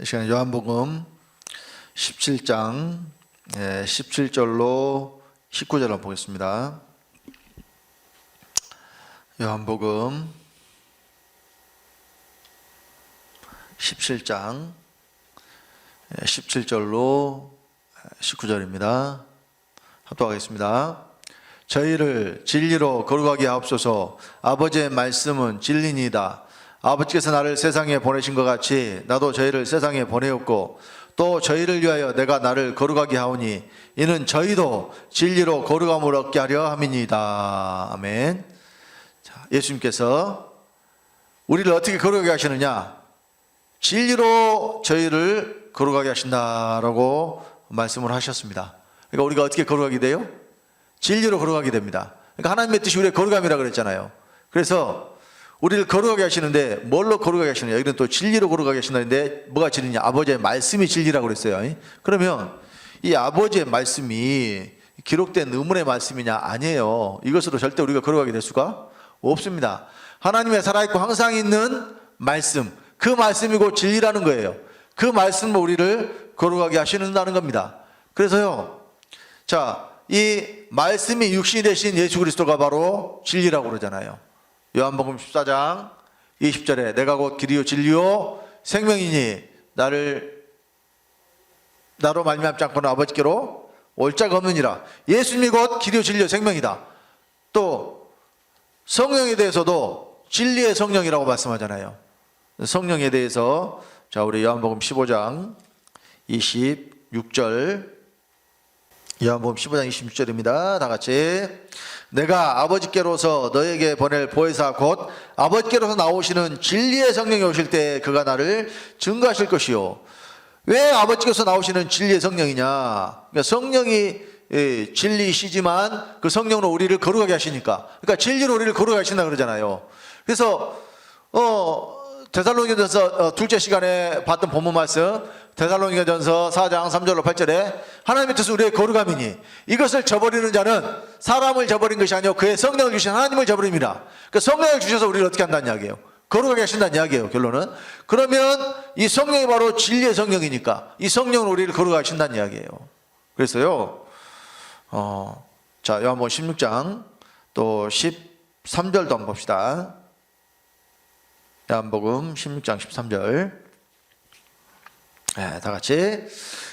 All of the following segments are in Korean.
시간에 요한복음 17장 17절로 19절 한번 보겠습니다. 요한복음 17장 17절로 19절입니다. 합독하겠습니다. 저희를 진리로 거룩하게 하옵소서. 아버지의 말씀은 진리니이다. 아버지께서 나를 세상에 보내신 것 같이 나도 저희를 세상에 보내었고 또 저희를 위하여 내가 나를 거룩하게 하오니 이는 저희도 진리로 거룩함을 얻게 하려 함이니이다. 아멘. 자, 예수님께서 우리를 어떻게 거룩하게 하시느냐? 진리로 저희를 거룩하게 하신다라고 말씀을 하셨습니다. 그러니까 우리가 어떻게 거룩하게 돼요? 진리로 거룩하게 됩니다. 그러니까 하나님의 뜻이 우리의 거룩함이라고 그랬잖아요. 그래서 우리를 거룩하게 하시는데 뭘로 거룩하게 하시느냐? 여기는 또 진리로 거룩하게 하신다는데 뭐가 진리냐? 아버지의 말씀이 진리라고 그랬어요. 그러면 이 아버지의 말씀이 기록된 의문의 말씀이냐? 아니에요. 이것으로 절대 우리가 거룩하게 될 수가 없습니다. 하나님의 살아있고 항상 있는 말씀, 그 말씀이 곧 진리라는 거예요. 그 말씀으로 우리를 거룩하게 하시는다는 겁니다. 그래서요, 자, 이 말씀이 육신이 되신 예수 그리스도가 바로 진리라고 그러잖아요. 요한복음 14장 20절에 내가 곧 길이요 진리요 생명이니 나로 말미암지 않고는 아버지께로 올 자가 없느니라. 예수님이 곧 길이요 진리요 생명이다. 또 성령에 대해서도 진리의 성령이라고 말씀하잖아요. 성령에 대해서 자, 우리 요한복음 15장 26절, 요한복음 15장 26절입니다. 다 같이. 내가 아버지께로서 너에게 보낼 보혜사 곧 아버지께로서 나오시는 진리의 성령이 오실 때 그가 나를 증거하실 것이요. 왜 아버지께서 나오시는 진리의 성령이냐? 그러니까 성령이 진리시지만 그 성령으로 우리를 거룩하게 하시니까, 그러니까 진리로 우리를 거룩하게 하신다 그러잖아요. 그래서 데살로니가전서 둘째 시간에 봤던 본문 말씀, 데살로니가전서 4장 3절로 8절에 하나님의 뜻은 우리의 거룩함이니 이것을 저버리는 자는 사람을 저버린 것이 아니요 그의 성령을 주신 하나님을 저버립니다. 그러니까 성령을 주셔서 우리를 어떻게 한다는 이야기예요? 거룩하게 하신다는 이야기예요. 결론은. 그러면 이 성령이 바로 진리의 성령이니까 이 성령은 우리를 거룩하게 하신다는 이야기예요. 그래서요, 자, 요한복음 16장 또 13절도 한번 봅시다. 요한복음 16장 13절. 네, 다 같이.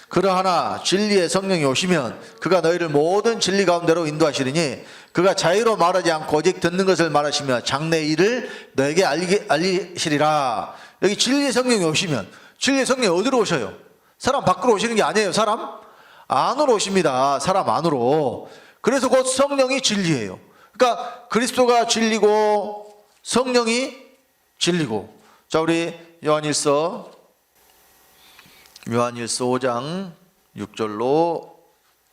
그러하나 진리의 성령이 오시면 그가 너희를 모든 진리 가운데로 인도하시리니 그가 자유로 말하지 않고 오직 듣는 것을 말하시며 장래의 일을 너에게 알리시리라. 여기 진리의 성령이 오시면, 진리의 성령이 어디로 오셔요? 사람 밖으로 오시는 게 아니에요. 사람 안으로 오십니다. 사람 안으로. 그래서 곧 성령이 진리예요. 그러니까 그리스도가 진리고 성령이 진리고. 자, 우리 요한일서 5장 6절로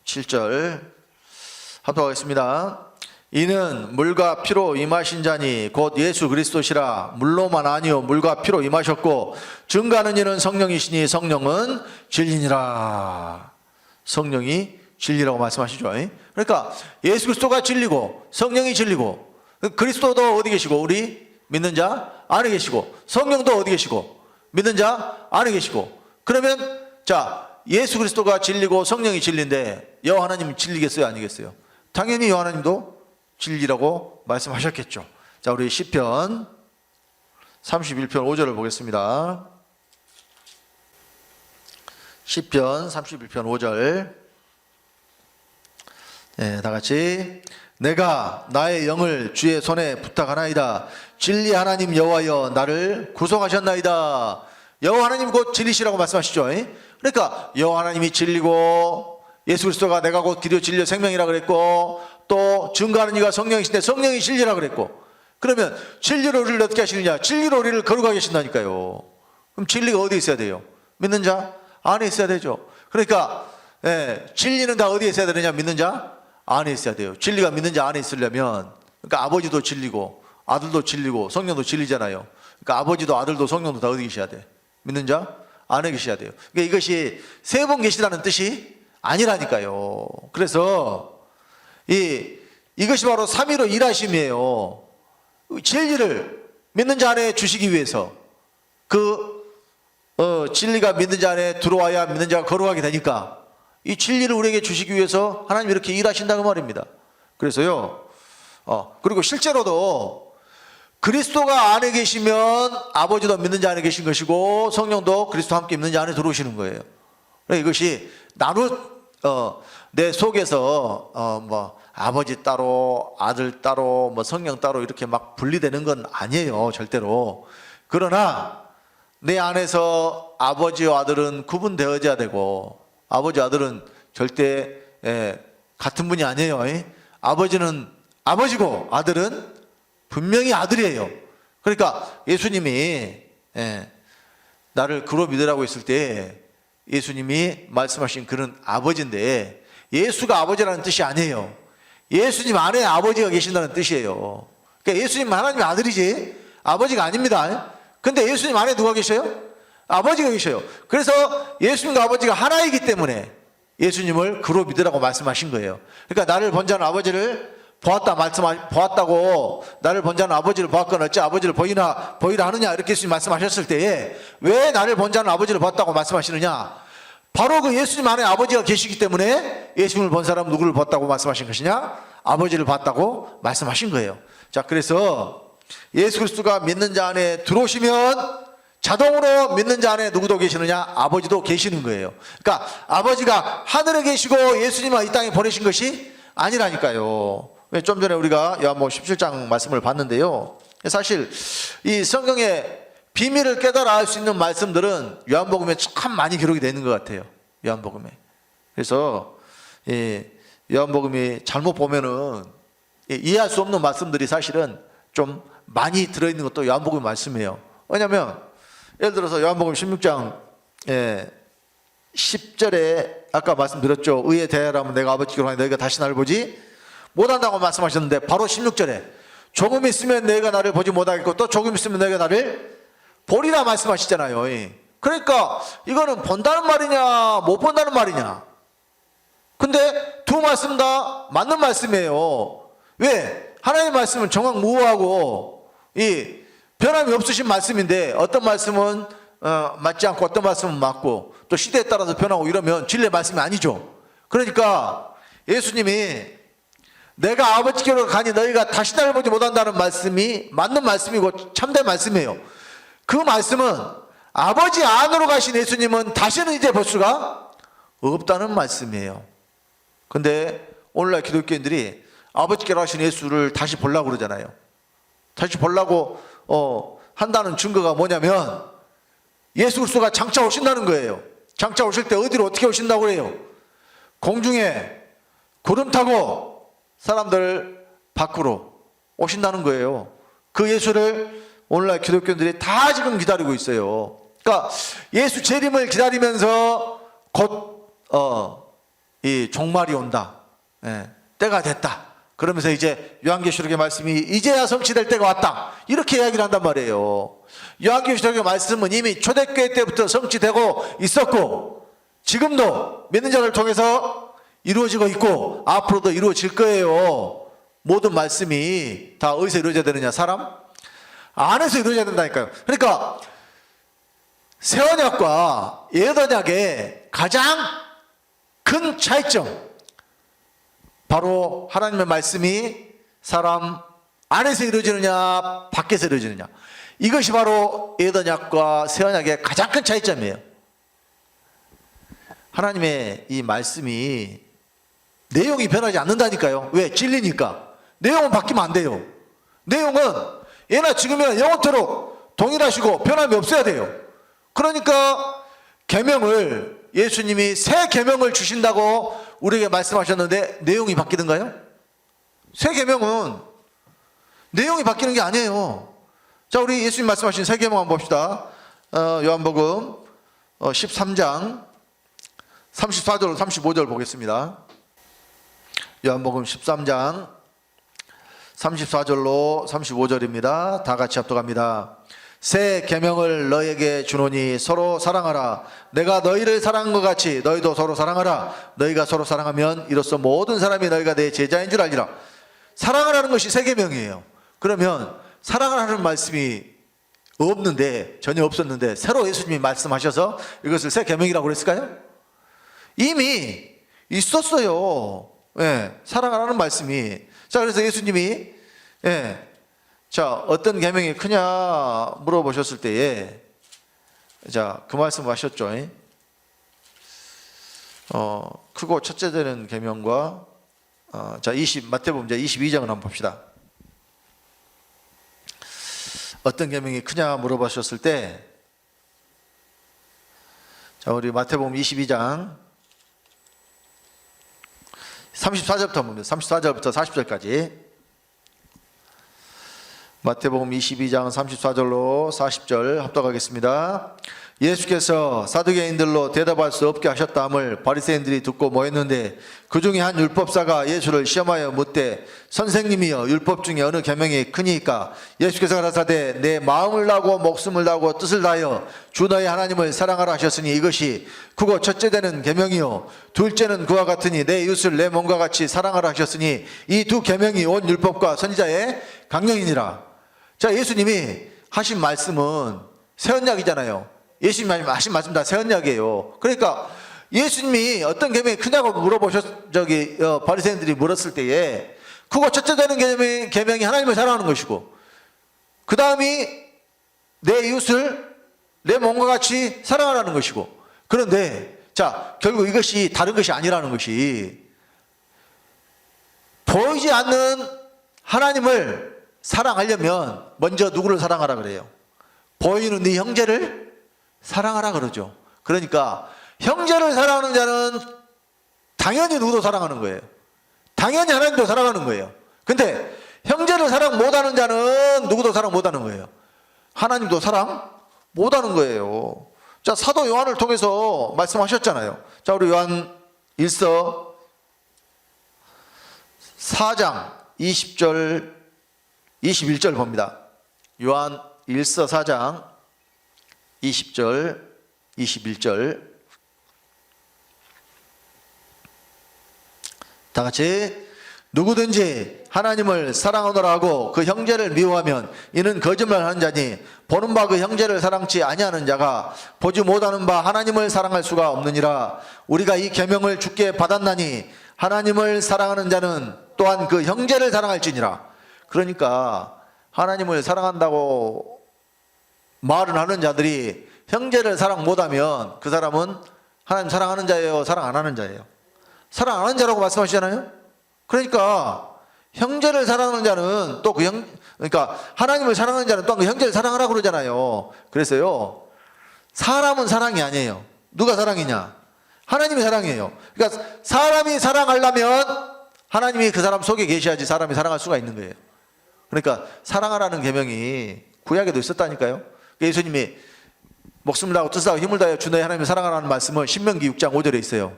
7절 합독하겠습니다. 이는 물과 피로 임하신 자니 곧 예수 그리스도시라. 물로만 아니요 물과 피로 임하셨고 증거하는 이는 성령이시니 성령은 진리니라. 성령이 진리라고 말씀하시죠. 그러니까 예수 그리스도가 진리고 성령이 진리고, 그리스도도 어디 계시고 우리 믿는 자 안에 계시고, 성령도 어디 계시고 믿는 자 안에 계시고. 그러면 자, 예수 그리스도가 진리고 성령이 진리인데 여호와 하나님은 진리겠어요? 아니겠어요? 당연히 여호와 하나님도 진리라고 말씀하셨겠죠. 자, 우리 시편 31편 5절을 보겠습니다. 시편 31편 5절. 네, 다 같이. 내가 나의 영을 주의 손에 부탁하나이다. 진리 하나님 여호와여 나를 구속하셨나이다. 여호와 하나님 곧 진리시라고 말씀하시죠. 그러니까 여호와 하나님이 진리고 예수 그리스도가 내가 곧 길이요 진리요 생명이라 그랬고 또 증거하는 이가 성령이신데 성령이 진리라 그랬고, 그러면 진리로 우리를 어떻게 하시느냐? 진리로 우리를 거룩하게 하신다니까요. 그럼 진리가 어디에 있어야 돼요? 믿는 자 안에 있어야 되죠. 그러니까 진리는 다 어디에 있어야 되느냐? 믿는 자 안에 있어야 돼요. 진리가 믿는 자 안에 있으려면, 그러니까 아버지도 진리고 아들도 진리고 성령도 진리잖아요. 그러니까 아버지도 아들도 성령도 다 어디 계셔야 돼? 믿는 자 안에 계셔야 돼요. 그러니까 이것이 세 분 계시다는 뜻이 아니라니까요. 그래서 이것이 바로 삼위로 일하심이에요. 진리를 믿는 자 안에 주시기 위해서 그 진리가 믿는 자 안에 들어와야 믿는 자가 거룩하게 되니까 이 진리를 우리에게 주시기 위해서 하나님이 이렇게 일하신다는 말입니다. 그래서요, 그리고 실제로도 그리스도가 안에 계시면 아버지도 믿는 자 안에 계신 것이고 성령도 그리스도와 함께 믿는 자 안에 들어오시는 거예요. 이것이 내 속에서 뭐 아버지 따로 아들 따로 뭐 성령 따로 이렇게 막 분리되는 건 아니에요, 절대로. 그러나 내 안에서 아버지와 아들은 구분되어져야 되고, 아버지 아들은 절대 같은 분이 아니에요. 아버지는 아버지고 아들은 분명히 아들이에요. 그러니까 예수님이 나를 그로 믿으라고 했을 때 예수님이 말씀하신 그런 아버지인데, 예수가 아버지라는 뜻이 아니에요. 예수님 안에 아버지가 계신다는 뜻이에요. 그러니까 예수님은 하나님의 아들이지 아버지가 아닙니다. 근데 예수님 안에 누가 계셔요? 아버지가 계셔요. 그래서 예수님과 아버지가 하나이기 때문에 예수님을 그로 믿으라고 말씀하신 거예요. 그러니까 나를 본자는 아버지를 보았다고, 나를 본자는 아버지를 보았거나 어찌 아버지를 보이라 하느냐, 이렇게 예수님 말씀하셨을 때에 왜 나를 본자는 아버지를 보았다고 말씀하시느냐? 바로 그 예수님 안에 아버지가 계시기 때문에 예수님을 본 사람 누구를 봤다고 말씀하신 것이냐? 아버지를 봤다고 말씀하신 거예요. 자, 그래서 예수 그리스도가 믿는 자 안에 들어오시면 자동으로 믿는 자 안에 누구도 계시느냐? 아버지도 계시는 거예요. 그러니까 아버지가 하늘에 계시고 예수님을 이 땅에 보내신 것이 아니라니까요. 좀 전에 우리가 요한복음 17장 말씀을 봤는데요, 사실 이 성경의 비밀을 깨달아 알 수 있는 말씀들은 요한복음에 참 많이 기록이 되어 있는 것 같아요. 요한복음에. 그래서 요한복음이 잘못 보면은 이해할 수 없는 말씀들이 사실은 좀 많이 들어있는 것도 요한복음 말씀이에요. 왜냐하면 예를 들어서 요한복음 16장 10절에 아까 말씀드렸죠. 의에 대하라면 내가 아버지께로 하니 너희가 다시 나를 보지 못한다고 말씀하셨는데, 바로 16절에 조금 있으면 너희가 나를 보지 못하겠고 또 조금 있으면 너희가 나를 보리라 말씀하시잖아요. 그러니까 이거는 본다는 말이냐 못 본다는 말이냐. 근데 두 말씀 다 맞는 말씀이에요. 왜? 하나님의 말씀은 정확무후하고 변함이 없으신 말씀인데, 어떤 말씀은 맞지 않고 어떤 말씀은 맞고 또 시대에 따라서 변하고 이러면 진리의 말씀이 아니죠. 그러니까 예수님이 내가 아버지께로 가니 너희가 다시 나를 보지 못한다는 말씀이 맞는 말씀이고 참된 말씀이에요. 그 말씀은 아버지 안으로 가신 예수님은 다시는 이제 볼 수가 없다는 말씀이에요. 근데 오늘날 기독교인들이 아버지께로 가신 예수를 다시 보려고 그러잖아요. 다시 보려고 한다는 증거가 뭐냐면 예수 그리스도가 장차 오신다는 거예요. 장차 오실 때 어디로 어떻게 오신다고 그래요? 공중에 구름 타고 사람들 밖으로 오신다는 거예요. 그 예수를 오늘날 기독교인들이 다 지금 기다리고 있어요. 그러니까 예수 재림을 기다리면서 곧 이 종말이 온다, 때가 됐다, 그러면서 이제 요한계시록의 말씀이 이제야 성취될 때가 왔다, 이렇게 이야기를 한단 말이에요. 요한계시록의 말씀은 이미 초대교회 때부터 성취되고 있었고 지금도 믿는 자를 통해서 이루어지고 있고 앞으로도 이루어질 거예요. 모든 말씀이 다 어디서 이루어져야 되느냐? 사람 안에서 이루어져야 된다니까요. 그러니까 새 언약과 옛 언약의 가장 큰 차이점, 바로 하나님의 말씀이 사람 안에서 이루어지느냐 밖에서 이루어지느냐, 이것이 바로 옛 언약과 새 언약의 가장 큰 차이점이에요. 하나님의 이 말씀이 내용이 변하지 않는다니까요. 왜? 진리니까. 내용은 바뀌면 안 돼요. 내용은 예나 지금이나 영원토록 동일하시고 변함이 없어야 돼요. 그러니까 계명을, 예수님이 새 계명을 주신다고 우리에게 말씀하셨는데 내용이 바뀌는가요? 새 계명은 내용이 바뀌는 게 아니에요. 자, 우리 예수님 말씀하신 새 계명 한번 봅시다. 요한복음 13장 34절 35절 보겠습니다. 요한복음 13장 34절로 35절입니다. 다 같이 합독합니다. 새 계명을 너희에게 주노니 서로 사랑하라. 내가 너희를 사랑한 것 같이 너희도 서로 사랑하라. 너희가 서로 사랑하면 이로써 모든 사람이 너희가 내 제자인 줄 알리라. 사랑하라는 것이 새 계명이에요. 그러면 사랑하라는 말씀이 없는데, 전혀 없었는데 새로 예수님이 말씀하셔서 이것을 새 계명이라고 그랬을까요? 이미 있었어요. 예, 사랑하라는 말씀이. 자, 그래서 예수님이 자, 어떤 계명이 크냐 물어보셨을 때에 자, 그 말씀을 하셨죠. 크고 첫째 되는 계명과 자, 마태복음 22장을 한번 봅시다. 어떤 계명이 크냐 물어보셨을 때, 자, 우리 마태복음 22장 34절부터 봅니다. 34절부터 40절까지. 마태복음 22장 34절로 40절 합독하겠습니다. 예수께서 사두개인들로 대답할 수 없게 하셨다함을 바리새인들이 듣고 모였는데 그 중에 한 율법사가 예수를 시험하여 묻되 선생님이여 율법 중에 어느 계명이 크니까? 예수께서 가라사대 내 마음을 다하고 목숨을 다하고 뜻을 다하여 주 너의 하나님을 사랑하라 하셨으니 이것이 크고 첫째 되는 계명이요 둘째는 그와 같으니 내 이웃을 내 몸과 같이 사랑하라 하셨으니 이 두 계명이 온 율법과 선지자의 강령이니라. 자, 예수님이 하신 말씀은 새 언약이잖아요. 예수님이 하신 말씀 다 새 언약이에요. 그러니까 예수님이 어떤 계명이 크냐고 바리새인들이 물었을 때에 그거 첫째 되는 계명이 하나님을 사랑하는 것이고 그 다음이 내 이웃을 내 몸과 같이 사랑하라는 것이고, 그런데 자, 결국 이것이 다른 것이 아니라는 것이 보이지 않는 하나님을 사랑하려면 먼저 누구를 사랑하라 그래요? 보이는 네 형제를 사랑하라 그러죠. 그러니까 형제를 사랑하는 자는 당연히 누구도 사랑하는 거예요. 당연히 하나님도 사랑하는 거예요. 근데 형제를 사랑 못하는 자는 누구도 사랑 못하는 거예요. 하나님도 사랑 못하는 거예요. 자, 사도 요한을 통해서 말씀하셨잖아요. 자, 우리 요한 1서 4장 20절 21절 봅니다. 요한 1서 4장 20절 21절 다 같이 누구든지 하나님을 사랑하노라 하고 그 형제를 미워하면 이는 거짓말하는 자니 보는 바 그 형제를 사랑치 아니하는 자가 보지 못하는 바 하나님을 사랑할 수가 없느니라. 우리가 이 계명을 주께 받았나니 하나님을 사랑하는 자는 또한 그 형제를 사랑할지니라. 그러니까 하나님을 사랑한다고 말은 하는 자들이 형제를 사랑 못하면 그 사람은 하나님 사랑하는 자예요, 사랑 안 하는 자예요? 사랑 안 하는 자라고 말씀하시잖아요. 그러니까 형제를 사랑하는 자는 또 그러니까 하나님을 사랑하는 자는 또한 그 형제를 사랑하라고 그러잖아요. 그래서요, 사람은 사랑이 아니에요. 누가 사랑이냐? 하나님이 사랑이에요. 그러니까 사람이 사랑하려면 하나님이 그 사람 속에 계셔야지 사람이 사랑할 수가 있는 거예요. 그러니까 사랑하라는 계명이 구약에도 있었다니까요. 예수님이 목숨을 다하고 뜻을 다하고 힘을 다하여 주 너의 하나님을 사랑하라는 말씀은 신명기 6장 5절에 있어요.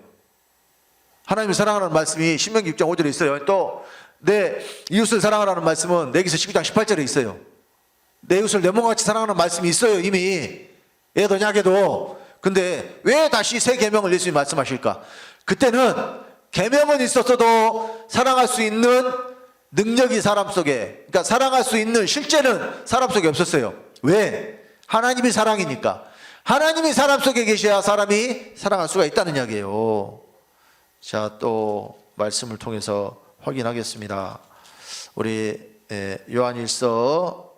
하나님을 사랑하라는 말씀이 신명기 6장 5절에 있어요. 또 내 이웃을 사랑하라는 말씀은 레위기서 12장 18절에 있어요. 내 이웃을 내 몸과 같이 사랑하는 말씀이 있어요, 이미. 예도 약에도. 근데 왜 다시 새 계명을 예수님이 말씀하실까? 그때는 계명은 있었어도 사랑할 수 있는 능력이 사람 속에, 그러니까 사랑할 수 있는 실제는 사람 속에 없었어요. 왜? 하나님이 사랑이니까. 하나님이 사람 속에 계셔야 사람이 사랑할 수가 있다는 이야기예요. 자, 또 말씀을 통해서 확인하겠습니다. 우리 요한일서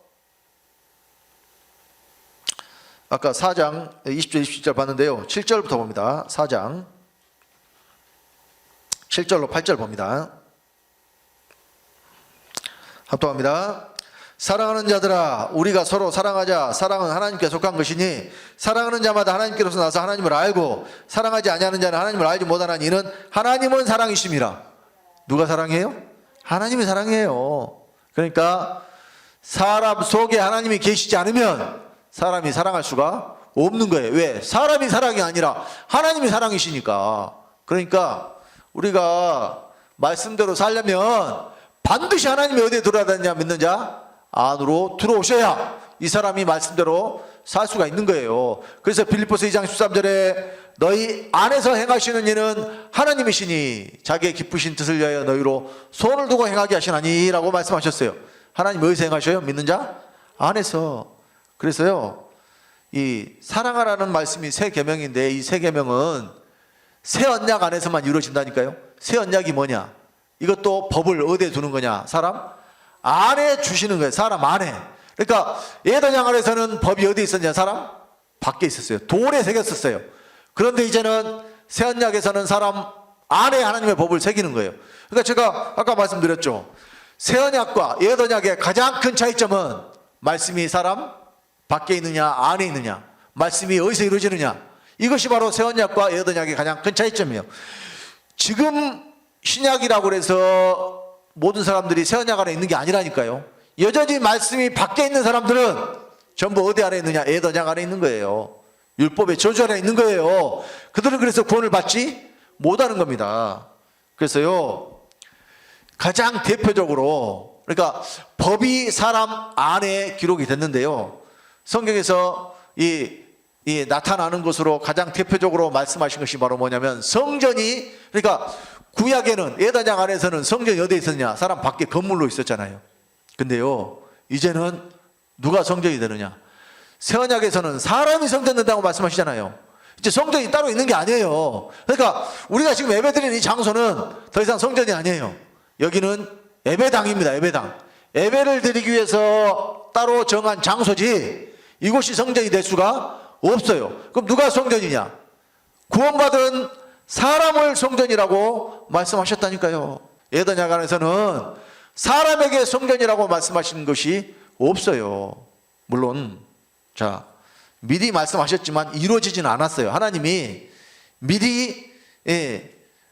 아까 4장 20절 27절 봤는데요. 7절부터 봅니다. 4장 7절로 8절 봅니다. 합독합니다. 사랑하는 자들아, 우리가 서로 사랑하자. 사랑은 하나님께 속한 것이니 사랑하는 자마다 하나님께로서 나서 하나님을 알고 사랑하지 아니하는 자는 하나님을 알지 못하나니 이는 하나님은 사랑이심이라. 누가 사랑해요? 하나님이 사랑해요. 그러니까 사람 속에 하나님이 계시지 않으면 사람이 사랑할 수가 없는 거예요. 왜? 사람이 사랑이 아니라 하나님이 사랑이시니까. 그러니까 우리가 말씀대로 살려면 반드시 하나님이 어디에 들어야 되느냐 믿는 자 안으로 들어오셔야 이 사람이 말씀대로 살 수가 있는 거예요. 그래서 빌립보서 2장 13절에 너희 안에서 행하시는 일은 하나님이시니 자기의 기쁘신 뜻을 위하여 너희로 손을 두고 행하게 하시나니 라고 말씀하셨어요. 하나님 어디서 행하셔요? 믿는 자 안에서. 그래서요, 이 사랑하라는 말씀이 새 계명인데 이 새 계명은 새 언약 안에서만 이루어진다니까요. 새 언약이 뭐냐? 이것도 법을 어디에 두는 거냐? 사람 안에 주시는 거예요. 사람 안에. 그러니까 예언약 안에서는 법이 어디에 있었냐? 사람 밖에 있었어요. 돌에 새겼었어요. 그런데 이제는 새 언약에서는 사람 안에 하나님의 법을 새기는 거예요. 그러니까 제가 아까 말씀드렸죠. 새 언약과 옛 언약의 가장 큰 차이점은 말씀이 사람 밖에 있느냐 안에 있느냐, 말씀이 어디서 이루어지느냐, 이것이 바로 새 언약과 옛 언약의 가장 큰 차이점이에요. 지금 신약이라고 해서 모든 사람들이 새 언약 안에 있는 게 아니라니까요. 여전히 말씀이 밖에 있는 사람들은 전부 어디 안에 있느냐? 옛 언약 안에 있는 거예요. 율법의 저주 안에 있는 거예요. 그들은 그래서 구원을 받지 못하는 겁니다. 그래서요, 가장 대표적으로, 그러니까 법이 사람 안에 기록이 됐는데요, 성경에서 이 나타나는 것으로 가장 대표적으로 말씀하신 것이 바로 뭐냐면 성전이, 그러니까 구약에는 옛 언약 안에서는 성전이 어디에 있었냐? 사람 밖에 건물로 있었잖아요. 근데요, 이제는 누가 성전이 되느냐? 새 언약에서는 사람이 성전 된다고 말씀하시잖아요. 이제 성전이 따로 있는 게 아니에요. 그러니까 우리가 지금 예배드리는 이 장소는 더 이상 성전이 아니에요. 여기는 예배당입니다. 예배당. 예배를 드리기 위해서 따로 정한 장소지 이곳이 성전이 될 수가 없어요. 그럼 누가 성전이냐? 구원받은 사람을 성전이라고 말씀하셨다니까요. 옛 언약 안에서는 사람에게 성전이라고 말씀하시는 것이 없어요. 물론 자, 미리 말씀하셨지만 이루어지지는 않았어요. 하나님이 미리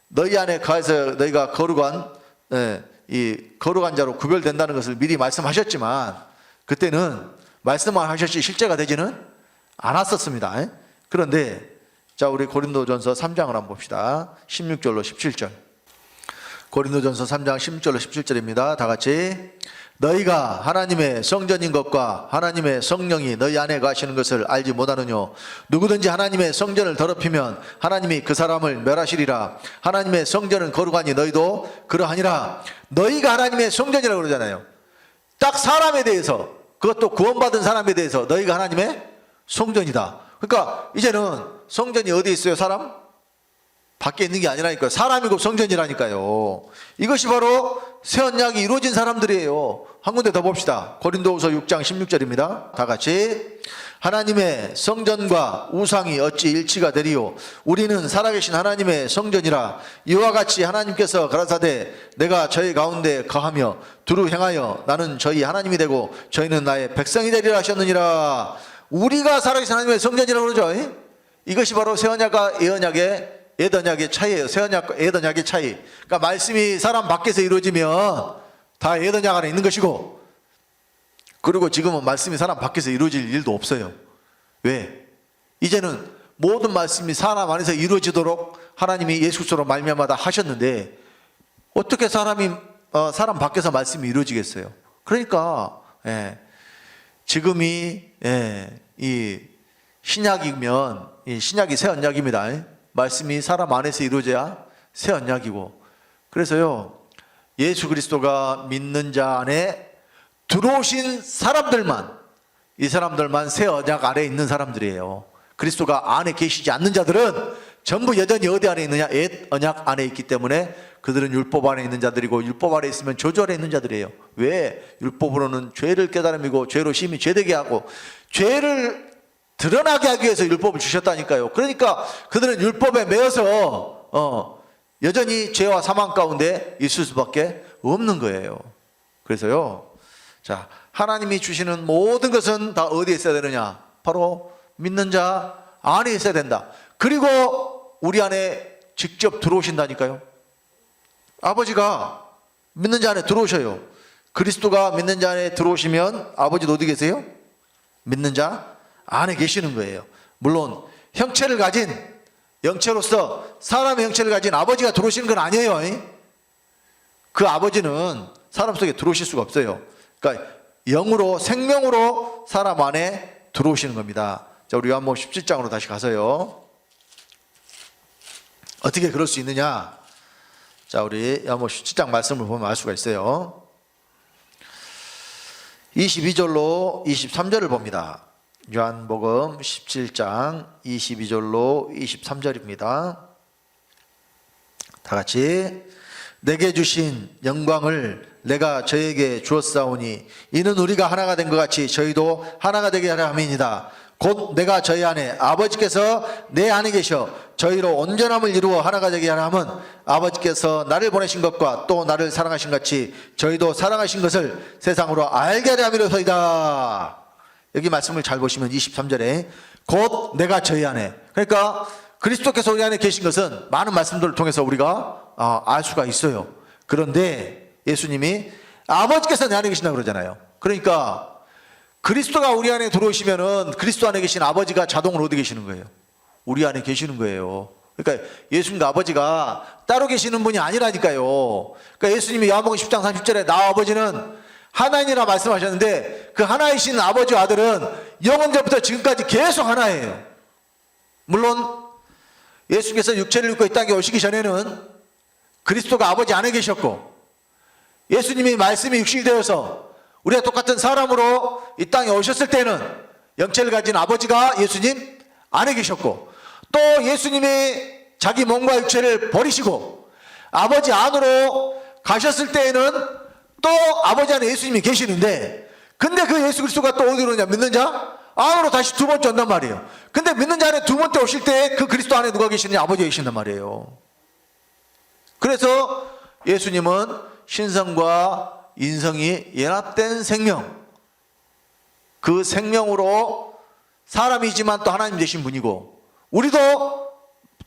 너희 안에 가서 너희가 거룩한 이 거룩한 자로 구별된다는 것을 미리 말씀하셨지만 그때는 말씀만 하셨지 실제가 되지는 않았었습니다. 그런데 자, 우리 고린도전서 3장을 한번 봅시다. 16절로 17절. 고린도전서 3장 16절로 17절입니다. 다 같이. 너희가 하나님의 성전인 것과 하나님의 성령이 너희 안에 가시는 것을 알지 못하느뇨. 누구든지 하나님의 성전을 더럽히면 하나님이 그 사람을 멸하시리라. 하나님의 성전은 거룩하니 너희도 그러하니라. 너희가 하나님의 성전이라고 그러잖아요. 딱 사람에 대해서, 그것도 구원받은 사람에 대해서 너희가 하나님의 성전이다. 그러니까 이제는 성전이 어디 있어요? 사람? 밖에 있는 게 아니라니까요. 사람이고 성전이라니까요. 이것이 바로 새 언약이 이루어진 사람들이에요. 한 군데 더 봅시다. 고린도후서 6장 16절입니다. 다 같이. 하나님의 성전과 우상이 어찌 일치가 되리요? 우리는 살아계신 하나님의 성전이라. 이와 같이 하나님께서 가라사대 내가 저희 가운데 거하며 두루 행하여 나는 저희 하나님이 되고 저희는 나의 백성이 되리라 하셨느니라. 우리가 살아계신 하나님의 성전이라고 그러죠. 이것이 바로 새 언약과 옛 언약의 차이예요. 새 언약과 옛 언약의 차이. 그러니까 말씀이 사람 밖에서 이루어지면 다 옛 언약 안에 있는 것이고, 그리고 지금은 말씀이 사람 밖에서 이루어질 일도 없어요. 왜? 이제는 모든 말씀이 사람 안에서 이루어지도록 하나님이 예수 그리스도로 말미암아 다 하셨는데 어떻게 사람 밖에서 말씀이 이루어지겠어요? 그러니까 지금이 이 신약이면 이 신약이 새 언약입니다. 말씀이 사람 안에서 이루어져야 새 언약이고, 그래서요, 예수 그리스도가 믿는 자 안에 들어오신 사람들만, 이 사람들만 새 언약 안에 있는 사람들이에요. 그리스도가 안에 계시지 않는 자들은 전부 여전히 어디 안에 있느냐? 옛 언약 안에 있기 때문에 그들은 율법 안에 있는 자들이고, 율법 안에 있으면 저주 안에 있는 자들이에요. 왜? 율법으로는 죄를 깨달음이고 죄로 심히 죄되게 하고 죄를 드러나게 하기 위해서 율법을 주셨다니까요. 그러니까 그들은 율법에 매여서 여전히 죄와 사망 가운데 있을 수밖에 없는 거예요. 그래서요, 자, 하나님이 주시는 모든 것은 다 어디에 있어야 되느냐? 바로 믿는 자 안에 있어야 된다. 그리고 우리 안에 직접 들어오신다니까요. 아버지가 믿는 자 안에 들어오셔요. 그리스도가 믿는 자 안에 들어오시면 아버지도 어디 계세요? 믿는 자 안에 계시는 거예요. 물론 형체를 가진, 영체로서 사람의 형체를 가진 아버지가 들어오시는 건 아니에요. 그 아버지는 사람 속에 들어오실 수가 없어요. 그러니까 영으로, 생명으로 사람 안에 들어오시는 겁니다. 자, 우리 요한복음 17장으로 다시 가서요, 어떻게 그럴 수 있느냐? 자, 우리 요한복음 17장 말씀을 보면 알 수가 있어요. 22절로 23절을 봅니다. 요한복음 17장 22절로 23절입니다. 다 같이 내게 주신 영광을 내가 저에게 주었사오니 이는 우리가 하나가 된 것 같이 저희도 하나가 되게 하려 함이니이다. 곧 내가 저희 안에 아버지께서 내 안에 계셔 저희로 온전함을 이루어 하나가 되게 하려 함은 아버지께서 나를 보내신 것과 또 나를 사랑하신 같이 저희도 사랑하신 것을 세상으로 알게 하려 함이로소이다. 여기 말씀을 잘 보시면 23절에 곧 내가 저희 안에, 그러니까 그리스도께서 우리 안에 계신 것은 많은 말씀들을 통해서 우리가 알 수가 있어요. 그런데 예수님이 아버지께서 내 안에 계신다고 그러잖아요. 그러니까 그리스도가 우리 안에 들어오시면은 그리스도 안에 계신 아버지가 자동으로 어디 계시는 거예요? 우리 안에 계시는 거예요. 그러니까 예수님과 아버지가 따로 계시는 분이 아니라니까요. 그러니까 예수님이 요한복음 10장 30절에 나 아버지는 하나이라 말씀하셨는데 그 하나이신 아버지와 아들은 영원전부터 지금까지 계속 하나예요. 물론 예수께서 육체를 입고 이 땅에 오시기 전에는 그리스도가 아버지 안에 계셨고 예수님이 말씀이 육신이 되어서 우리가 똑같은 사람으로 이 땅에 오셨을 때는 영체를 가진 아버지가 예수님 안에 계셨고 또 예수님이 자기 몸과 육체를 버리시고 아버지 안으로 가셨을 때에는 또 아버지 안에 예수님이 계시는데 근데 그 예수 그리스도가 또 어디로 오냐? 믿는 자 안으로 다시 두 번째 온단 말이에요. 근데 믿는 자 안에 두 번째 오실 때 그 그리스도 안에 누가 계시느냐? 아버지가 계신단 말이에요. 그래서 예수님은 신성과 인성이 연합된 생명, 그 생명으로 사람이지만 또 하나님 되신 분이고 우리도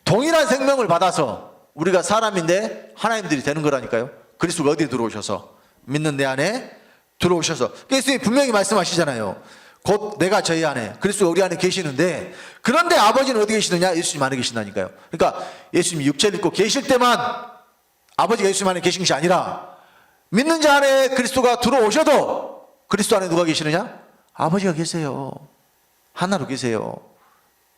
동일한 생명을 받아서 우리가 사람인데 하나님들이 되는 거라니까요. 그리스도가 어디에 들어오셔서 믿는 내 안에 들어오셔서 예수님이 분명히 말씀하시잖아요. 곧 내가 저희 안에 그리스도가 우리 안에 계시는데 그런데 아버지는 어디 계시느냐? 예수님 안에 계신다니까요. 그러니까 예수님이 육체를 입고 계실 때만 아버지가 예수님 안에 계신 것이 아니라 믿는 자 안에 그리스도가 들어오셔도 그리스도 안에 누가 계시느냐? 아버지가 계세요. 하나로 계세요.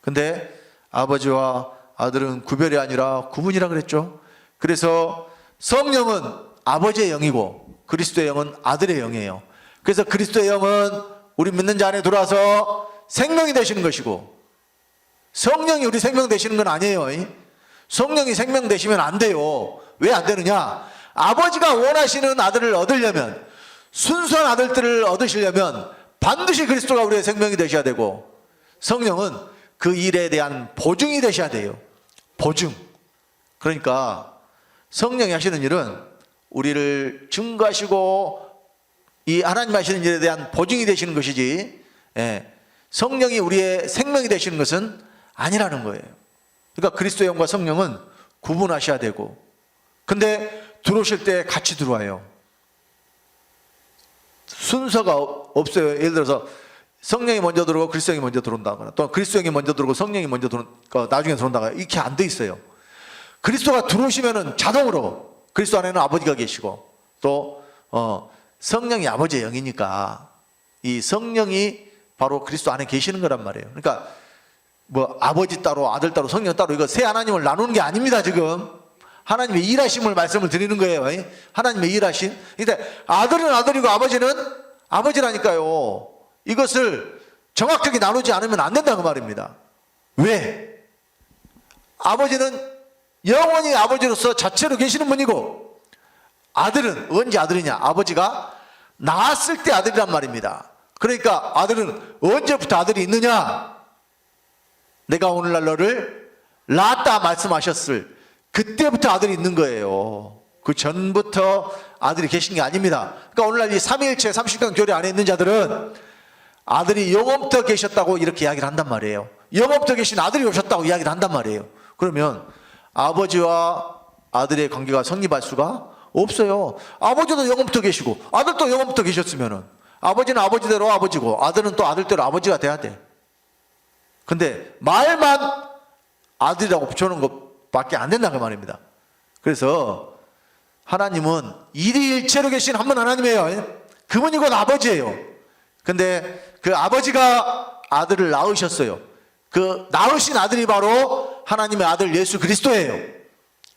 근데 아버지와 아들은 구별이 아니라 구분이라 그랬죠. 그래서 성령은 아버지의 영이고 그리스도의 영은 아들의 영이에요. 그래서 그리스도의 영은 우리 믿는 자 안에 들어와서 생명이 되시는 것이고 성령이 우리 생명 되시는 건 아니에요. 성령이 생명 되시면 안 돼요. 왜 안 되느냐? 아버지가 원하시는 아들을 얻으려면 순수한 아들들을 얻으시려면 반드시 그리스도가 우리의 생명이 되셔야 되고 성령은 그 일에 대한 보증이 되셔야 돼요. 보증. 그러니까 성령이 하시는 일은 우리를 증거하시고 이 하나님 하시는 일에 대한 보증이 되시는 것이지 성령이 우리의 생명이 되시는 것은 아니라는 거예요. 그러니까 그리스도의 영과 성령은 구분하셔야 되고 근데 들어오실 때 같이 들어와요. 순서가 없어요. 예를 들어서 성령이 먼저 들어오고 그리스도영이 먼저 들어온다거나 또 그리스도영이 먼저 들어오고 성령이 먼저 나중에 들어온다거나 이렇게 안 돼 있어요. 그리스도가 들어오시면은 자동으로 그리스도 안에는 아버지가 계시고 또 성령이 아버지의 영이니까 이 성령이 바로 그리스도 안에 계시는 거란 말이에요. 그러니까 뭐 아버지 따로 아들 따로 성령 따로 이거 세 하나님을 나누는 게 아닙니다. 지금 하나님의 일하심을 말씀을 드리는 거예요. 하나님의 일하심. 근데 아들은 아들이고 아버지는 아버지라니까요. 이것을 정확하게 나누지 않으면 안 된다는 말입니다. 왜? 아버지는 영원히 아버지로서 자체로 계시는 분이고 아들은 언제 아들이냐? 아버지가 낳았을 때 아들이란 말입니다. 그러니까 아들은 언제부터 아들이 있느냐? 내가 오늘날 너를 낳았다 말씀하셨을 그때부터 아들이 있는 거예요. 그 전부터 아들이 계신 게 아닙니다. 그러니까 오늘날 이 삼위일체 30강 교회 안에 있는 자들은 아들이 영원부터 계셨다고 이렇게 이야기를 한단 말이에요. 영원부터 계신 아들이 오셨다고 이야기를 한단 말이에요. 그러면 아버지와 아들의 관계가 성립할 수가 없어요. 아버지도 영원부터 계시고 아들도 영원부터 계셨으면은 아버지는 아버지대로 아버지고 아들은 또 아들대로 아버지가 돼야 돼. 근데 말만 아들이라고 붙여놓은 것밖에 안 된다는 그 말입니다. 그래서 하나님은 일일체로 계신 한 분 하나님이에요. 그분이 곧 아버지예요. 근데 그 아버지가 아들을 낳으셨어요. 그 낳으신 아들이 바로 하나님의 아들 예수 그리스도예요.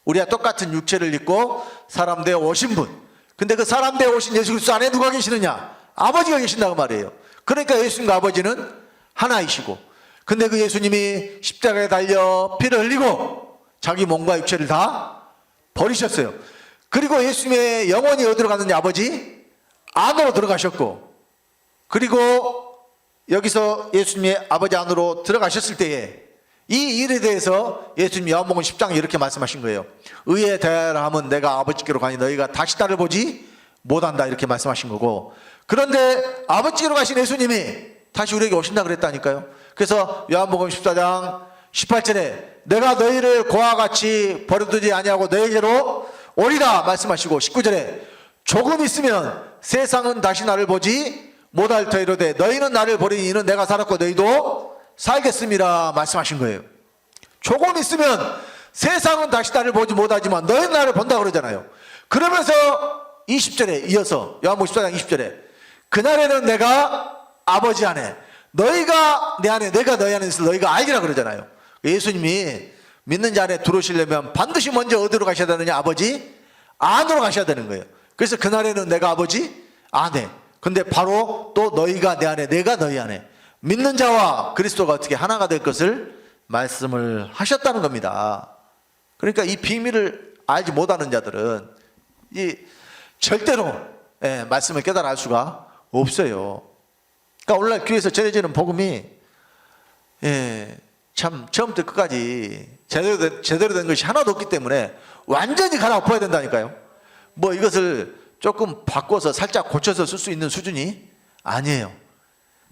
우리와 똑같은 육체를 입고 사람 되어 오신 분. 근데 그 사람 되어 오신 예수 그리스도 안에 누가 계시느냐? 아버지가 계신다고 말이에요. 그러니까 예수님과 아버지는 하나이시고, 근데 그 예수님이 십자가에 달려 피를 흘리고 자기 몸과 육체를 다 버리셨어요. 그리고 예수님의 영혼이 어디로 갔느냐? 아버지 안으로 들어가셨고, 그리고 여기서 예수님의 아버지 안으로 들어가셨을 때에 이 일에 대해서 예수님 요한복음 10장에 이렇게 말씀하신 거예요. 의에 대하라 하면 내가 아버지께로 가니 너희가 다시 나를 보지 못한다, 이렇게 말씀하신 거고, 그런데 아버지께로 가신 예수님이 다시 우리에게 오신다 그랬다니까요. 그래서 요한복음 14장 18절에 내가 너희를 고와 같이 버려두지 아니하고 너희에게로 오리라 말씀하시고, 19절에 조금 있으면 세상은 다시 나를 보지 못할 터이로되 너희는 나를 버리니 이는 내가 살았고 너희도 살겠음이라 말씀하신 거예요. 조금 있으면 세상은 다시 나를 보지 못하지만 너희는 나를 본다 그러잖아요. 그러면서 20절에 이어서 요한복음 14장 20절에 그날에는 내가 아버지 안에 너희가 내 안에 내가 너희 안에 있어 너희가 알리라 그러잖아요. 예수님이 믿는 자 안에 들어오시려면 반드시 먼저 어디로 가셔야 되느냐? 아버지 안으로 가셔야 되는 거예요. 그래서 그날에는 내가 아버지 안에, 근데 바로 또 너희가 내 안에 내가 너희 안에, 믿는 자와 그리스도가 어떻게 하나가 될 것을 말씀을 하셨다는 겁니다. 그러니까 이 비밀을 알지 못하는 자들은 이 절대로 말씀을 깨달아 알 수가 없어요. 그러니까 오늘날 교회에서 전해지는 복음이 참 처음부터 끝까지 제대로 된 것이 하나도 없기 때문에 완전히 갈아엎어야 된다니까요. 뭐 이것을 조금 바꿔서 살짝 고쳐서 쓸 수 있는 수준이 아니에요.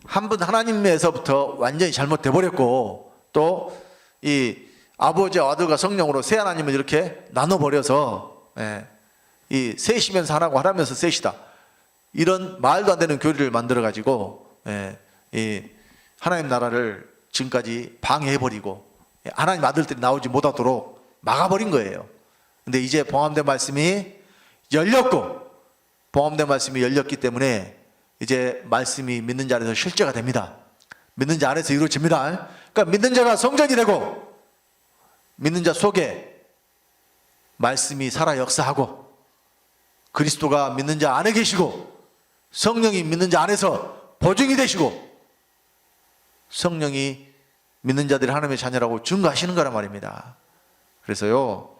한 분 하나님에서부터 완전히 잘못돼 버렸고, 또 이 아버지와 아들과 성령으로 세 하나님을 이렇게 나눠버려서 이 셋이면서 하나고 하나면서 셋이다, 이런 말도 안 되는 교리를 만들어 가지고 이 하나님 나라를 지금까지 방해해버리고 하나님 아들들이 나오지 못하도록 막아버린 거예요. 근데 이제 봉함된 말씀이 열렸고, 봉함된 말씀이 열렸기 때문에 이제 말씀이 믿는 자 안에서 실제가 됩니다. 믿는 자 안에서 이루어집니다. 그러니까 믿는 자가 성전이 되고, 믿는 자 속에 말씀이 살아 역사하고, 그리스도가 믿는 자 안에 계시고, 성령이 믿는 자 안에서 보증이 되시고, 성령이 믿는 자들이 하나님의 자녀라고 증거하시는 거란 말입니다. 그래서요,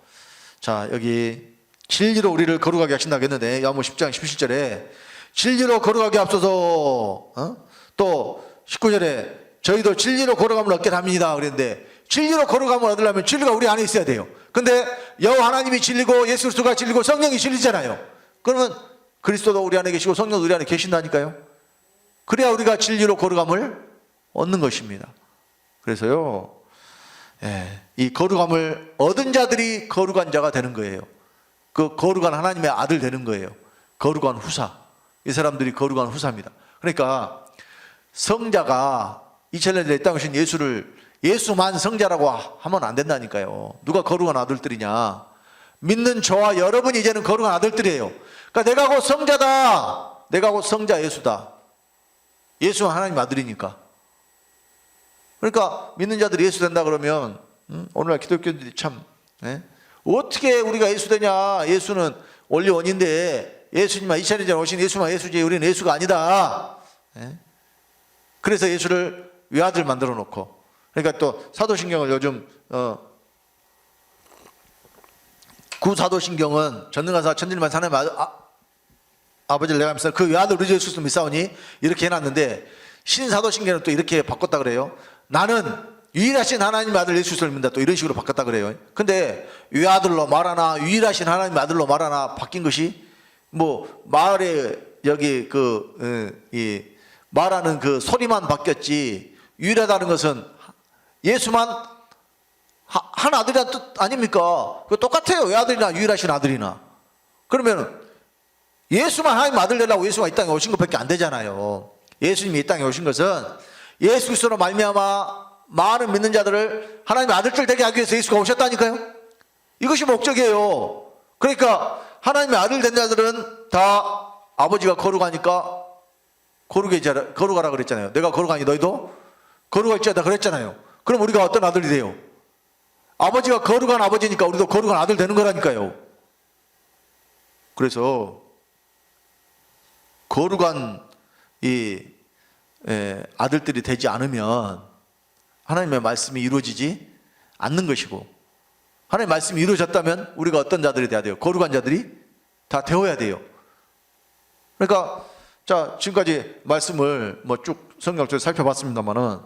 자 여기 진리로 우리를 거룩하게 하신다고 했는데 요한복음 10장 17절에 진리로 거룩하게 앞서서 또 19절에 저희도 진리로 거룩함을 얻게 합니다 그랬는데, 진리로 거룩함을 얻으려면 진리가 우리 안에 있어야 돼요. 근데 여호와 하나님이 진리고 예수 그리스도가 진리고 성령이 진리잖아요. 그러면 그리스도도 우리 안에 계시고 성령도 우리 안에 계신다니까요. 그래야 우리가 진리로 거룩함을 얻는 것입니다. 그래서요, 이 거룩함을 얻은 자들이 거룩한 자가 되는 거예요. 그 거룩한 하나님의 아들 되는 거예요. 거룩한 후사. 이 사람들이 거룩한 후사입니다. 그러니까 성자가 2000년 전에 이 땅에 오신 예수만 성자라고 하면 안 된다니까요. 누가 거룩한 아들들이냐? 믿는 저와 여러분이 이제는 거룩한 아들들이에요. 그러니까 내가 곧 성자다. 내가 곧 성자 예수다. 예수는 하나님 아들이니까. 그러니까 믿는 자들이 예수 된다 그러면 오늘날 기독교인들이 참 어떻게 우리가 예수 되냐? 예수는 원리 원인데 예수님만 2000년 전에 오신 예수만 예수지 우리는 예수가 아니다. 그래서 예수를 외아들 만들어 놓고, 그러니까 또 사도신경을 요즘 구사도신경은 전능하사 천지만 사는 아버지를 내가 믿사 그 외아들 우리 주 예수 그리스도 믿사오니 이렇게 해놨는데, 신사도신경은 또 이렇게 바꿨다 그래요. 나는 유일하신 하나님 아들 예수 그리스도를 믿는다, 또 이런 식으로 바꿨다 그래요. 근데 외아들로 말하나 유일하신 하나님 아들로 말하나 바뀐 것이 뭐 말에 여기 이 말하는 그 소리만 바뀌었지, 유일하다는 것은 예수만 한 아들이란 뜻 아닙니까? 그거 똑같아요. 외아들이나 유일하신 아들이나. 그러면 예수만 하나님 아들 되려고 예수가 이 땅에 오신 것밖에 안 되잖아요. 예수님이 이 땅에 오신 것은 예수 그리스도로 말미암아 많은 믿는 자들을 하나님의 아들들 되게 하기 위해서 예수가 오셨다니까요. 이것이 목적이에요. 그러니까 하나님의 아들 된 자들은 다 아버지가 거룩하니까 거룩하라 그랬잖아요. 내가 거룩하니 너희도 거룩할지어다 그랬잖아요. 그럼 우리가 어떤 아들이 돼요? 아버지가 거룩한 아버지니까 우리도 거룩한 아들 되는 거라니까요. 그래서 거룩한 이 아들들이 되지 않으면 하나님의 말씀이 이루어지지 않는 것이고, 하나님의 말씀이 이루어졌다면 우리가 어떤 자들이 돼야 돼요? 거룩한 자들이 다 되어야 돼요. 그러니까 자, 지금까지 말씀을 쭉 성경적으로 살펴봤습니다만은,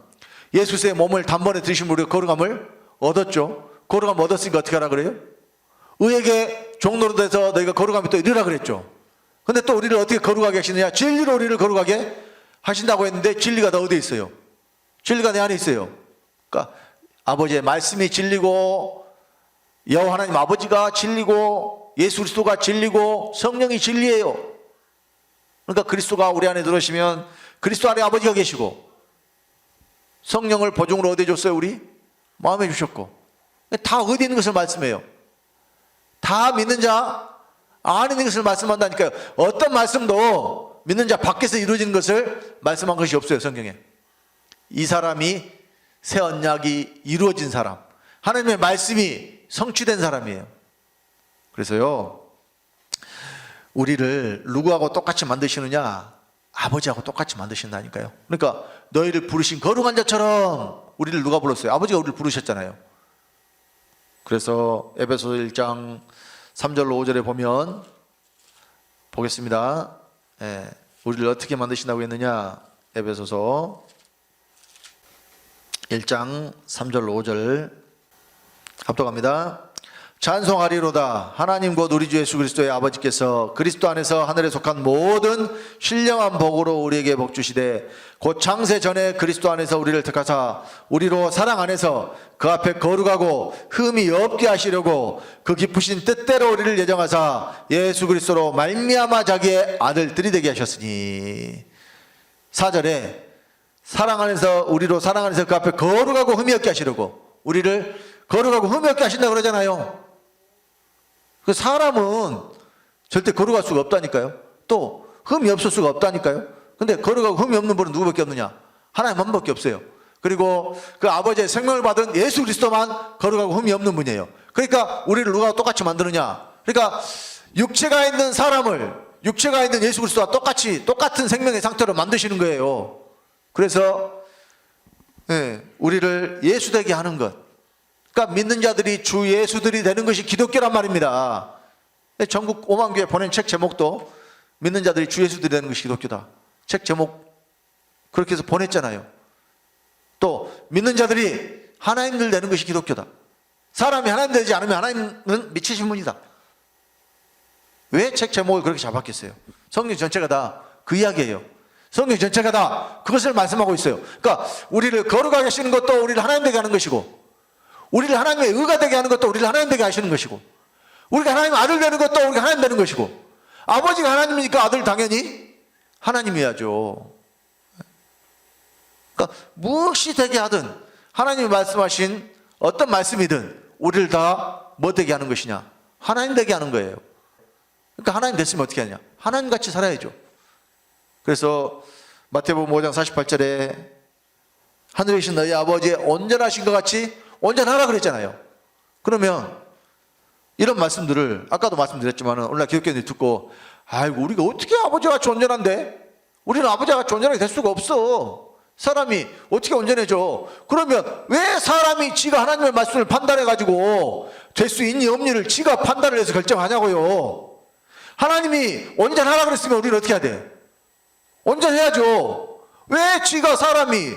예수의 몸을 단번에 드시면 우리가 거룩함을 얻었죠. 거룩함 얻었으니까 어떻게 하라 그래요? 의에게 종로로 돼서 너희가 거룩함이 또 이르라 그랬죠. 근데 또 우리를 어떻게 거룩하게 하시느냐? 진리로 우리를 거룩하게 하신다고 했는데, 진리가 다 어디에 있어요? 진리가 내 안에 있어요. 그러니까 아버지의 말씀이 진리고, 여호와 하나님 아버지가 진리고, 예수 그리스도가 진리고, 성령이 진리예요. 그러니까 그리스도가 우리 안에 들어오시면 그리스도 안에 아버지가 계시고, 성령을 보증으로 어디에 줬어요? 우리 마음에 주셨고. 다 어디 있는 것을 말씀해요? 다 믿는 자 안에 있는 것을 말씀한다니까요. 어떤 말씀도 믿는 자 밖에서 이루어지는 것을 말씀한 것이 없어요, 성경에. 이 사람이 새 언약이 이루어진 사람, 하나님의 말씀이 성취된 사람이에요. 그래서요, 우리를 누구하고 똑같이 만드시느냐? 아버지하고 똑같이 만드신다니까요. 그러니까 너희를 부르신 거룩한 자처럼 우리를 누가 불렀어요? 아버지가 우리를 부르셨잖아요. 그래서 에베소서 1장 3절로 5절에 보면 보겠습니다. 우리를 어떻게 만드신다고 했느냐? 에베소서 1장 3절로 5절 합독합니다. 찬송하리로다. 하나님 곧 우리 주 예수 그리스도의 아버지께서 그리스도 안에서 하늘에 속한 모든 신령한 복으로 우리에게 복 주시되, 곧 창세 전에 그리스도 안에서 우리를 택하사 우리로 사랑 안에서 그 앞에 거룩하고 흠이 없게 하시려고 그 기쁘신 뜻대로 우리를 예정하사 예수 그리스도로 말미암아 자기의 아들들이 되게 하셨으니. 4절에 사랑 안에서 우리로 사랑 안에서 그 앞에 거룩하고 흠이 없게 하시려고, 우리를 거룩하고 흠이 없게 하신다고 그러잖아요. 그 사람은 절대 거룩할 수가 없다니까요. 또 흠이 없을 수가 없다니까요. 근데 거룩하고 흠이 없는 분은 누구밖에 없느냐? 하나님 한 분밖에 없어요. 그리고 그 아버지의 생명을 받은 예수 그리스도만 거룩하고 흠이 없는 분이에요. 그러니까 우리를 누가 똑같이 만드느냐? 그러니까 육체가 있는 사람을, 육체가 있는 예수 그리스도와 똑같은 생명의 상태로 만드시는 거예요. 그래서 우리를 예수 되게 하는 것, 그러니까 믿는 자들이 주 예수들이 되는 것이 기독교란 말입니다. 전국 5만 교회 보낸 책 제목도 믿는 자들이 주 예수들이 되는 것이 기독교다. 책 제목 그렇게 해서 보냈잖아요. 또 믿는 자들이 하나님들 되는 것이 기독교다. 사람이 하나님 되지 않으면 하나님은 미치신 분이다. 왜 책 제목을 그렇게 잡았겠어요? 성경 전체가 다 그 이야기예요. 성경 전체가 다 그것을 말씀하고 있어요. 그러니까 우리를 거룩하게 하시는 것도 우리를 하나님 되게 하는 것이고, 우리를 하나님의 의가 되게 하는 것도 우리를 하나님 되게 하시는 것이고, 우리가 하나님의 아들 되는 것도 우리가 하나님 되는 것이고, 아버지가 하나님이니까 아들 당연히 하나님이야죠. 그러니까 무엇이 되게 하든 하나님이 말씀하신 어떤 말씀이든 우리를 다 뭐 되게 하는 것이냐? 하나님 되게 하는 거예요. 그러니까 하나님 됐으면 어떻게 하냐? 하나님같이 살아야죠. 그래서 마태복음 5장 48절에 하늘에 계신 너희 아버지의 온전하신 것 같이 온전하라 그랬잖아요. 그러면 이런 말씀들을 아까도 말씀드렸지만 오늘날 기독교인들이 듣고, 아이고 우리가 어떻게 아버지와 같이 온전한데? 우리는 아버지와 같이 온전하게 될 수가 없어. 사람이 어떻게 온전해져? 그러면 왜 사람이 지가 하나님의 말씀을 판단해가지고 될 수 있니 없니를 지가 판단을 해서 결정하냐고요. 하나님이 온전하라 그랬으면 우리는 어떻게 해야 돼? 온전해야죠. 왜 지가 사람이,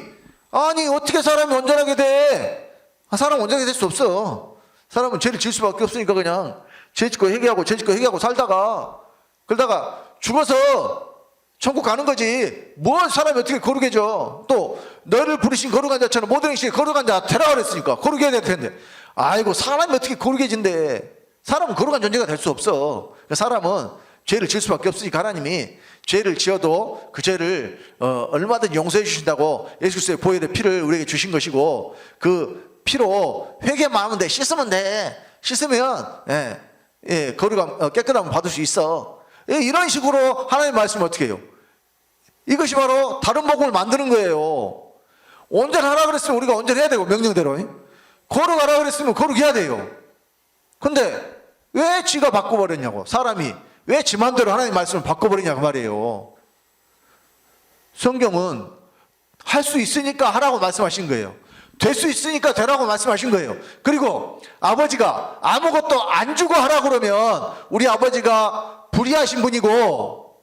아니 어떻게 사람이 온전하게 돼? 사람 온전하게 될 수 없어. 사람은 죄를 지을 수밖에 없으니까 그냥 죄 짓고 회개하고 살다가 그러다가 죽어서 천국 가는 거지. 뭘 사람이 어떻게 거룩해져? 또 너를 부르신 거룩한 자처럼 모든 행실에 거룩한 자 되라 그랬으니까 거룩해야 될 텐데, 아이고 사람이 어떻게 거룩해진대? 사람은 거룩한 존재가 될 수 없어. 사람은 죄를 지을 수밖에 없으니까 하나님이 죄를 지어도 그 죄를 얼마든지 용서해 주신다고 예수 그리스도의 보혈의 피를 우리에게 주신 것이고, 그 피로 회개만 하면 돼. 씻으면 돼. 씻으면 거룩함, 깨끗함을 받을 수 있어. 이런 식으로 하나님 말씀을 어떻게 해요? 이것이 바로 다른 복음을 만드는 거예요. 온전하라 그랬으면 우리가 온전해야 되고, 명령대로 거룩하라 그랬으면 거룩해야 돼요. 근데 왜 지가 바꿔버렸냐고. 사람이 왜 지 마음대로 하나님 말씀을 바꿔버리냐 그 말이에요. 성경은 할 수 있으니까 하라고 말씀하신 거예요. 될 수 있으니까 되라고 말씀하신 거예요. 그리고 아버지가 아무것도 안 주고 하라 그러면 우리 아버지가 불의하신 분이고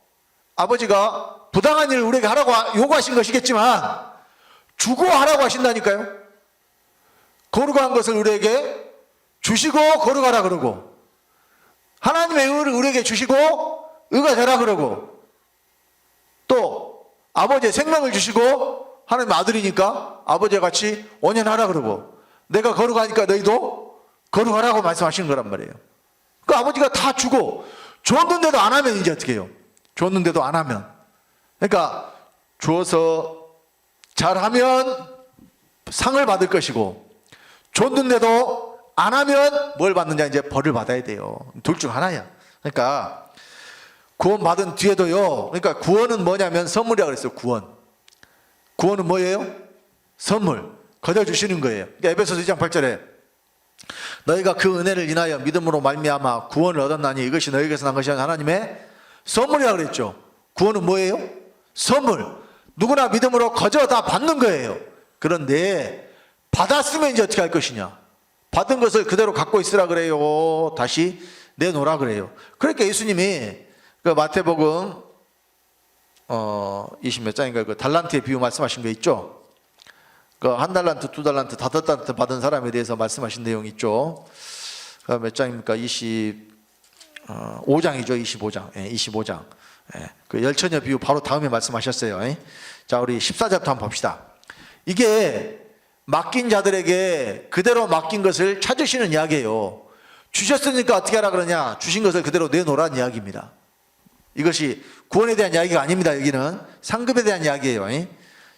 아버지가 부당한 일을 우리에게 하라고 요구하신 것이겠지만 주고 하라고 하신다니까요. 거룩한 것을 우리에게 주시고 거룩하라 그러고 하나님의 의를 우리에게 주시고 의가 되라 그러고 또 아버지의 생명을 주시고 하나님의 아들이니까 아버지와 같이 온연하라 그러고 내가 거룩하니까 너희도 거룩하라고 말씀하시는 거란 말이에요. 그 아버지가 다 주고 줬는데도 안 하면 이제 어떻게 해요? 줬는데도 안 하면 그러니까 주어서 잘하면 상을 받을 것이고 줬는데도 안 하면 뭘 받느냐 이제 벌을 받아야 돼요. 둘 중 하나야. 그러니까 구원 받은 뒤에도요. 그러니까 구원은 뭐냐면 선물이라고 그랬어요. 구원은 뭐예요? 선물 거저 주시는 거예요. 그러니까 에베소서 2장 8절에 너희가 그 은혜를 인하여 믿음으로 말미암아 구원을 얻었나니 이것이 너희에게서 난 것이 아니라 하나님의 선물이라고 그랬죠. 구원은 뭐예요? 선물. 누구나 믿음으로 거저 다 받는 거예요. 그런데 받았으면 이제 어떻게 할 것이냐? 받은 것을 그대로 갖고 있으라 그래요? 다시 내놓으라 그래요? 그러니까 예수님이 그 마태복음 20몇 장인가요? 그 달란트의 비유 말씀하신 거 있죠? 그 1달란트, 2달란트, 5달란트 받은 사람에 대해서 말씀하신 내용 있죠? 그 몇 장입니까? 25장이죠. 25장. 예, 25장. 예, 그 열처녀 비유 바로 다음에 말씀하셨어요. 예? 자, 우리 14절부터 한번 봅시다. 이게 맡긴 자들에게 그대로 맡긴 것을 찾으시는 이야기예요. 주셨으니까 어떻게 하라 그러냐? 주신 것을 그대로 내놓으라는 이야기입니다. 이것이 구원에 대한 이야기가 아닙니다. 여기는 상급에 대한 이야기예요.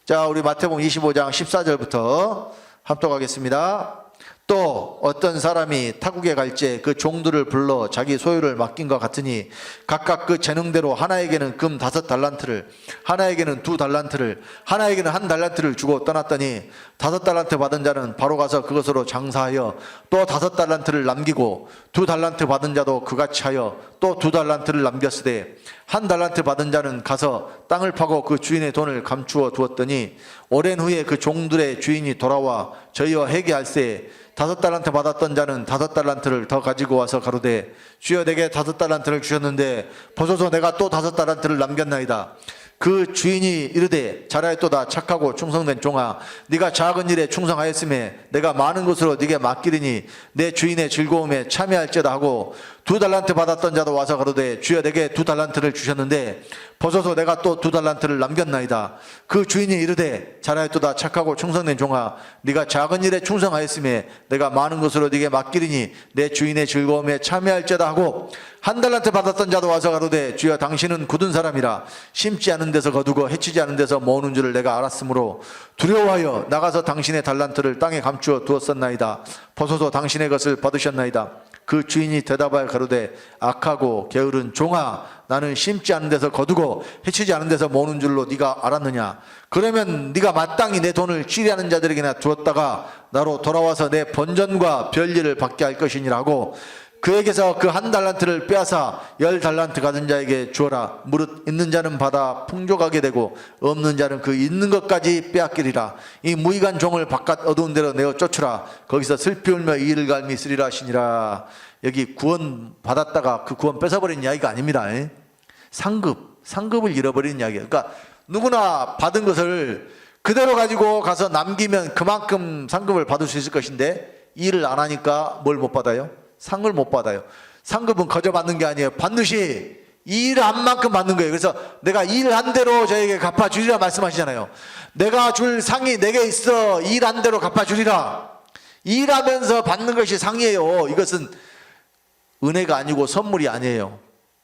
자, 우리 마태복음 25장 14절부터 합독하겠습니다. 또 어떤 사람이 타국에 갈지 그 종들을 불러 자기 소유를 맡긴 것 같으니 각각 그 재능대로 하나에게는 금 5달란트를 하나에게는 2달란트를 하나에게는 1달란트를 주고 떠났더니 5달란트 받은 자는 바로 가서 그것으로 장사하여 또 5달란트를 남기고 2달란트 받은 자도 그같이 하여 또 2달란트를 남겼으되 1달란트 받은 자는 가서 땅을 파고 그 주인의 돈을 감추어 두었더니 오랜 후에 그 종들의 주인이 돌아와 저희와 회개할세 5달란트 받았던 자는 5달란트를 더 가지고 와서 가로되 주여 내게 5달란트를 주셨는데 보소서 내가 또 5달란트를 남겼나이다. 그 주인이 이르되 잘하였도다 착하고 충성된 종아 네가 작은 일에 충성하였음에 내가 많은 것으로 네게 맡기리니 내 주인의 즐거움에 참여할지어다 하고 2달란트 받았던 자도 와서 가로되 주여 내게 2달란트를 주셨는데 보소서 내가 또 2달란트를 남겼나이다. 그 주인이 이르되 잘하였도다 착하고 충성된 종아 네가 작은 일에 충성하였음에 내가 많은 것으로 네게 맡기리니 내 주인의 즐거움에 참여할지어다 하고 1달란트 받았던 자도 와서 가로되 주여 당신은 굳은 사람이라 심지 않은 데서 거두고 해치지 않은 데서 모으는 줄을 내가 알았으므로 두려워하여 나가서 당신의 달란트를 땅에 감추어 두었었나이다. 보소서 당신의 것을 받으셨나이다. 그 주인이 대답하여 가로되 악하고 게으른 종아 나는 심지 않은 데서 거두고 해치지 않은 데서 모으는 줄로 네가 알았느냐. 그러면 네가 마땅히 내 돈을 취리하는 자들에게나 두었다가 나로 돌아와서 내 번전과 별일을 받게 할 것이니라 하고 그에게서 그 1달란트를 빼앗아 10달란트 가진 자에게 주어라. 무릇 있는 자는 받아 풍족하게 되고 없는 자는 그 있는 것까지 빼앗기리라. 이 무익한 종을 바깥 어두운 데로 내어 쫓으라. 거기서 슬피 울며 이를 갈미 있으리라 하시니라. 여기 구원 받았다가 그 구원 뺏어버린 이야기가 아닙니다. 상급을 잃어버린 이야기예요. 그러니까 누구나 받은 것을 그대로 가지고 가서 남기면 그만큼 상급을 받을 수 있을 것인데 일을 안 하니까 뭘 못 받아요? 상을 못 받아요. 상급은 거저 받는 게 아니에요. 반드시 일한 만큼 받는 거예요. 그래서 내가 일한 대로 저에게 갚아주리라 말씀하시잖아요. 내가 줄 상이 내게 있어. 일한 대로 갚아주리라. 일하면서 받는 것이 상이에요. 이것은 은혜가 아니고 선물이 아니에요.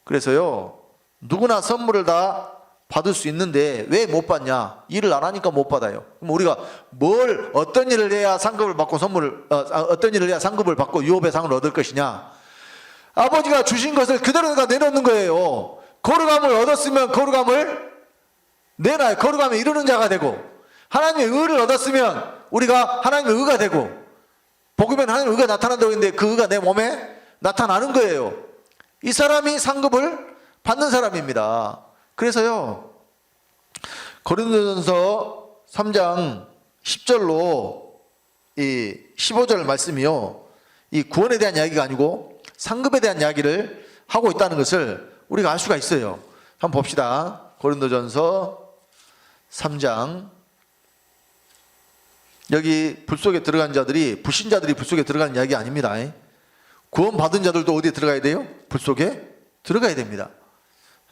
그래서요 누구나 선물을 다 받을 수 있는데 왜 못 받냐? 일을 안 하니까 못 받아요. 그럼 우리가 어떤 일을 해야 상급을 받고 어떤 일을 해야 상급을 받고 유업의 상을 얻을 것이냐? 아버지가 주신 것을 그대로 내놓는 거예요. 거룩함을 얻었으면 거룩함을 내놔요. 거룩함에 이르는 자가 되고 하나님의 의를 얻었으면 우리가 하나님의 의가 되고 복음에는 하나님의 의가 나타난다고 했는데 그 의가 내 몸에 나타나는 거예요. 이 사람이 상급을 받는 사람입니다. 그래서요 고린도전서 3장 10절로 이 15절 말씀이요, 이 구원에 대한 이야기가 아니고 상급에 대한 이야기를 하고 있다는 것을 우리가 알 수가 있어요. 한번 봅시다. 고린도전서 3장. 여기 불 속에 들어간 자들이, 불신자들이 불 속에 들어가는 이야기 아닙니다. 구원 받은 자들도 어디에 들어가야 돼요? 불 속에 들어가야 됩니다.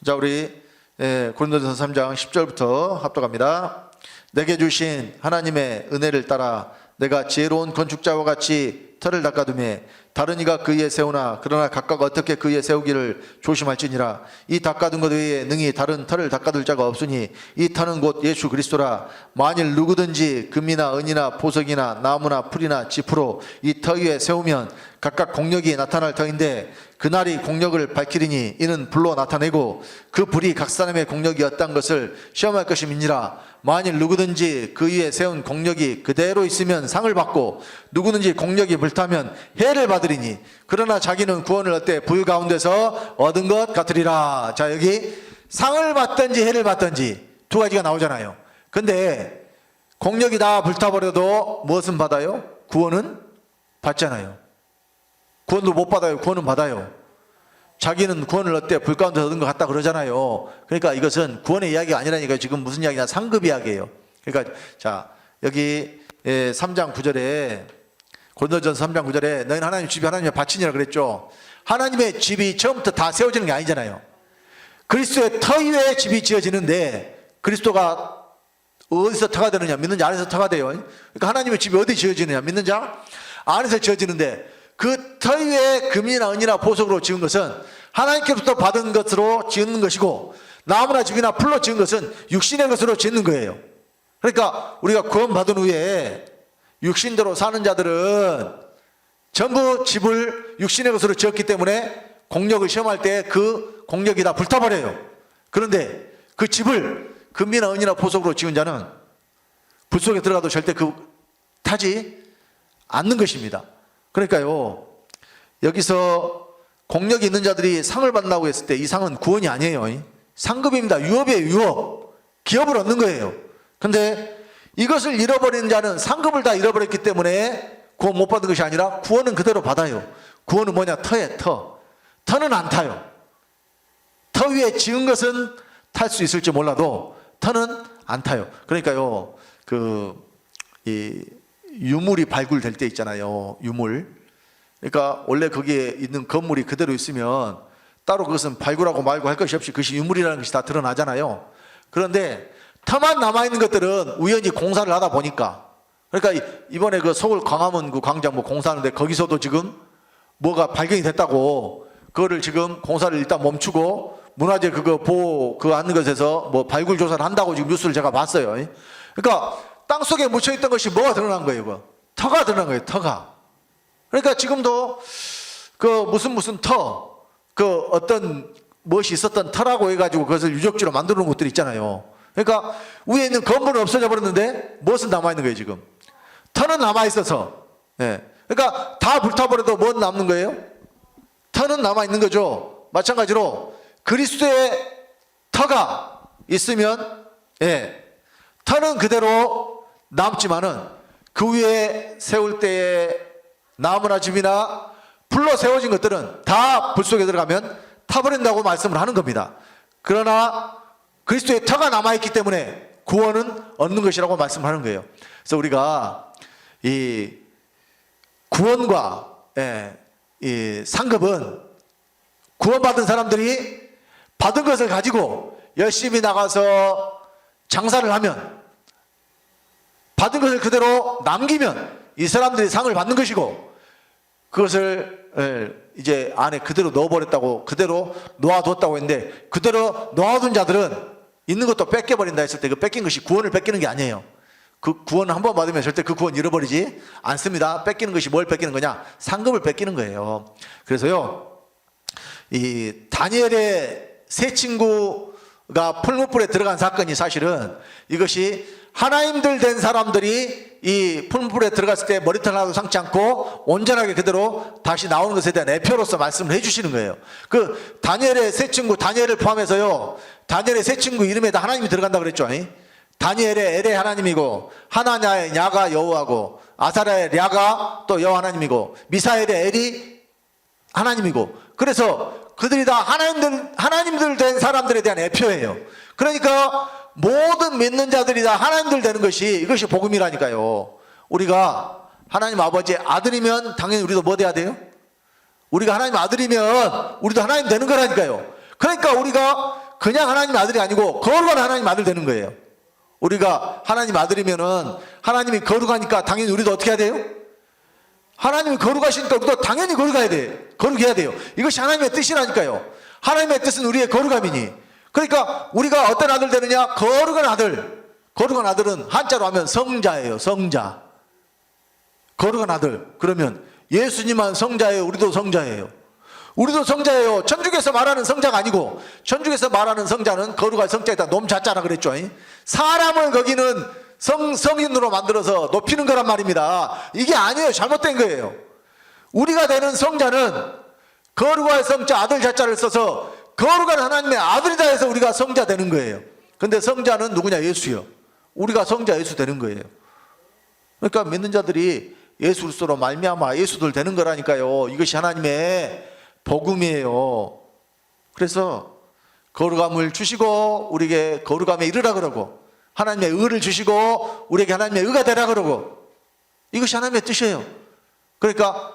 자, 우리 고린도전서 3장 10절부터 합독합니다. 내게 주신 하나님의 은혜를 따라 내가 지혜로운 건축자와 같이 터를 닦아두매 다른 이가 그 위에 세우나 그러나 각각 어떻게 그 위에 세우기를 조심할지니라. 이 닦아둔 것 외에 능히 다른 터를 닦아둘 자가 없으니 이 터는 곧 예수 그리스도라. 만일 누구든지 금이나 은이나 보석이나 나무나 풀이나 지푸로 이 터 위에 세우면 각각 공력이 나타날 터인데 그날이 공력을 밝히리니 이는 불로 나타내고 그 불이 각 사람의 공력이 어떤 것을 시험할 것임이니라. 만일 누구든지 그 위에 세운 공력이 그대로 있으면 상을 받고 누구든지 공력이 불타면 해를 받으리니 그러나 자기는 구원을 얻되 불 가운데서 얻은 것 같으리라. 자, 여기 상을 받든지 해를 받든지 두 가지가 나오잖아요. 근데 공력이 다 불타버려도 무엇은 받아요? 구원은 받잖아요. 구원도 못 받아요. 구원은 받아요. 자기는 구원을 얻되 불 가운데 얻은 것 같다 그러잖아요. 그러니까 이것은 구원의 이야기가 아니라니까. 지금 무슨 이야기냐? 상급 이야기예요. 그러니까 자, 여기 3장 9절에 고린도전서 3장 9절에 너희는 하나님 집이 하나님의 밭이니라 그랬죠. 하나님의 집이 처음부터 다 세워지는 게 아니잖아요. 그리스도의 터 위에 집이 지어지는데 그리스도가 어디서 터가 되느냐? 믿는 자 안에서 터가 돼요. 그러니까 하나님의 집이 어디 지어지느냐? 믿는 자 안에서 지어지는데 그 터 위에 금이나 은이나 보석으로 지은 것은 하나님께로부터 받은 것으로 지은 것이고 나무나 집이나 풀로 지은 것은 육신의 것으로 짓는 거예요. 그러니까 우리가 구원받은 후에 육신대로 사는 자들은 전부 집을 육신의 것으로 지었기 때문에 공력을 시험할 때 그 공력이 다 불타버려요. 그런데 그 집을 금이나 은이나 보석으로 지은 자는 불 속에 들어가도 절대 타지 않는 것입니다. 그러니까요, 여기서 공력이 있는 자들이 상을 받는다고 했을 때 이 상은 구원이 아니에요. 상급입니다. 유업이에요. 유업. 기업을 얻는 거예요. 근데 이것을 잃어버리는 자는 상급을 다 잃어버렸기 때문에 구원 못 받은 것이 아니라 구원은 그대로 받아요. 구원은 뭐냐? 터에 터. 터는 안 타요. 터 위에 지은 것은 탈 수 있을지 몰라도 터는 안 타요. 그러니까요, 이 유물이 발굴될 때 있잖아요. 유물. 그러니까 원래 거기에 있는 건물이 그대로 있으면 따로 그것은 발굴하고 말고 할 것이 없이 그것이 유물이라는 것이 다 드러나잖아요. 그런데 터만 남아있는 것들은 우연히 공사를 하다 보니까, 그러니까 이번에 그 서울 광화문 그 광장 뭐 공사하는데 거기서도 지금 뭐가 발견이 됐다고 그거를 지금 공사를 일단 멈추고 문화재 그거 보호 그 하는 것에서 뭐 발굴 조사를 한다고 지금 뉴스를 제가 봤어요. 그러니까 땅속에 묻혀있던 것이 뭐가 드러난 거예요? 이거 터가 드러난 거예요. 터가. 그러니까 지금도 그 무슨 터, 그 어떤 무엇이 있었던 터라고 해가지고 그것을 유적지로 만들어 놓은 곳들이 있잖아요. 그러니까 위에 있는 건물은 없어져 버렸는데 무엇은 남아있는 거예요? 지금 터는 남아있어서. 그러니까 다 불타버려도 뭔 남는 거예요? 터는 남아있는 거죠. 마찬가지로 그리스도의 터가 있으면 터는 그대로 남지만은 그 위에 세울 때에 나무나 집이나 불로 세워진 것들은 다 불 속에 들어가면 타버린다고 말씀을 하는 겁니다. 그러나 그리스도의 터가 남아있기 때문에 구원은 얻는 것이라고 말씀하는 거예요. 그래서 우리가 이 구원과 이 상급은 구원받은 사람들이 받은 것을 가지고 열심히 나가서 장사를 하면, 받은 것을 그대로 남기면 이 사람들이 상을 받는 것이고, 그것을 이제 안에 그대로 넣어버렸다고, 그대로 놓아뒀다고 했는데, 그대로 놓아둔 자들은 있는 것도 뺏겨버린다 했을 때 그 뺏긴 것이 구원을 뺏기는 게 아니에요. 그 구원을 한 번 받으면 절대 그 구원 잃어버리지 않습니다. 뺏기는 것이 뭘 뺏기는 거냐? 상급을 뺏기는 거예요. 그래서요, 이 다니엘의 세 친구가 풀무불에 들어간 사건이 사실은 이것이 하나님들 된 사람들이 이 풀무불에 들어갔을 때 머리털 하나도 상치 않고 온전하게 그대로 다시 나오는 것에 대한 애표로서 말씀을 해주시는 거예요. 그 다니엘의 세 친구, 다니엘을 포함해서요, 다니엘의 세 친구 이름에 다 하나님이 들어간다 그랬죠. 다니엘의 엘의 하나님이고, 하나냐의 야가 여호와고, 아사랴의 랴가 또 여호와 하나님이고, 미사엘의 엘이 하나님이고, 그래서 그들이 다 하나님들 된 사람들에 대한 애표예요. 그러니까 모든 믿는 자들이 다 하나님들 되는 것이, 이것이 복음이라니까요. 우리가 하나님 아버지의 아들이면 당연히 우리도 뭐 돼야 돼요? 우리가 하나님 아들이면 우리도 하나님 되는 거라니까요. 그러니까 우리가 그냥 하나님 아들이 아니고 거룩한 하나님 아들 되는 거예요. 우리가 하나님 아들이면은 하나님이 거룩하니까 당연히 우리도 어떻게 해야 돼요? 하나님이 거룩하시니까 우리도 당연히 거룩해야 돼요. 이것이 하나님의 뜻이라니까요. 하나님의 뜻은 우리의 거룩함이니. 그러니까 우리가 어떤 아들 되느냐? 거룩한 아들. 거룩한 아들은 한자로 하면 성자예요. 성자. 거룩한 아들. 그러면 예수님만 성자예요? 우리도 성자예요? 우리도 성자예요. 천주교에서 말하는 성자가 아니고, 천주교에서 말하는 성자는 거룩한 성자에다 놈자자라 그랬죠. 사람을 거기는 성인으로 만들어서 높이는 거란 말입니다. 이게 아니에요. 잘못된 거예요. 우리가 되는 성자는 거룩한 성자 아들 자자를 써서 거룩한 하나님의 아들이다 해서 우리가 성자 되는 거예요. 근데 성자는 누구냐? 예수요. 우리가 성자 예수 되는 거예요. 그러니까 믿는 자들이 예수 그리스도로 말미암아 예수들 되는 거라니까요. 이것이 하나님의 복음이에요. 그래서 거룩함을 주시고 우리에게 거룩함에 이르라 그러고, 하나님의 의를 주시고 우리에게 하나님의 의가 되라 그러고, 이것이 하나님의 뜻이에요. 그러니까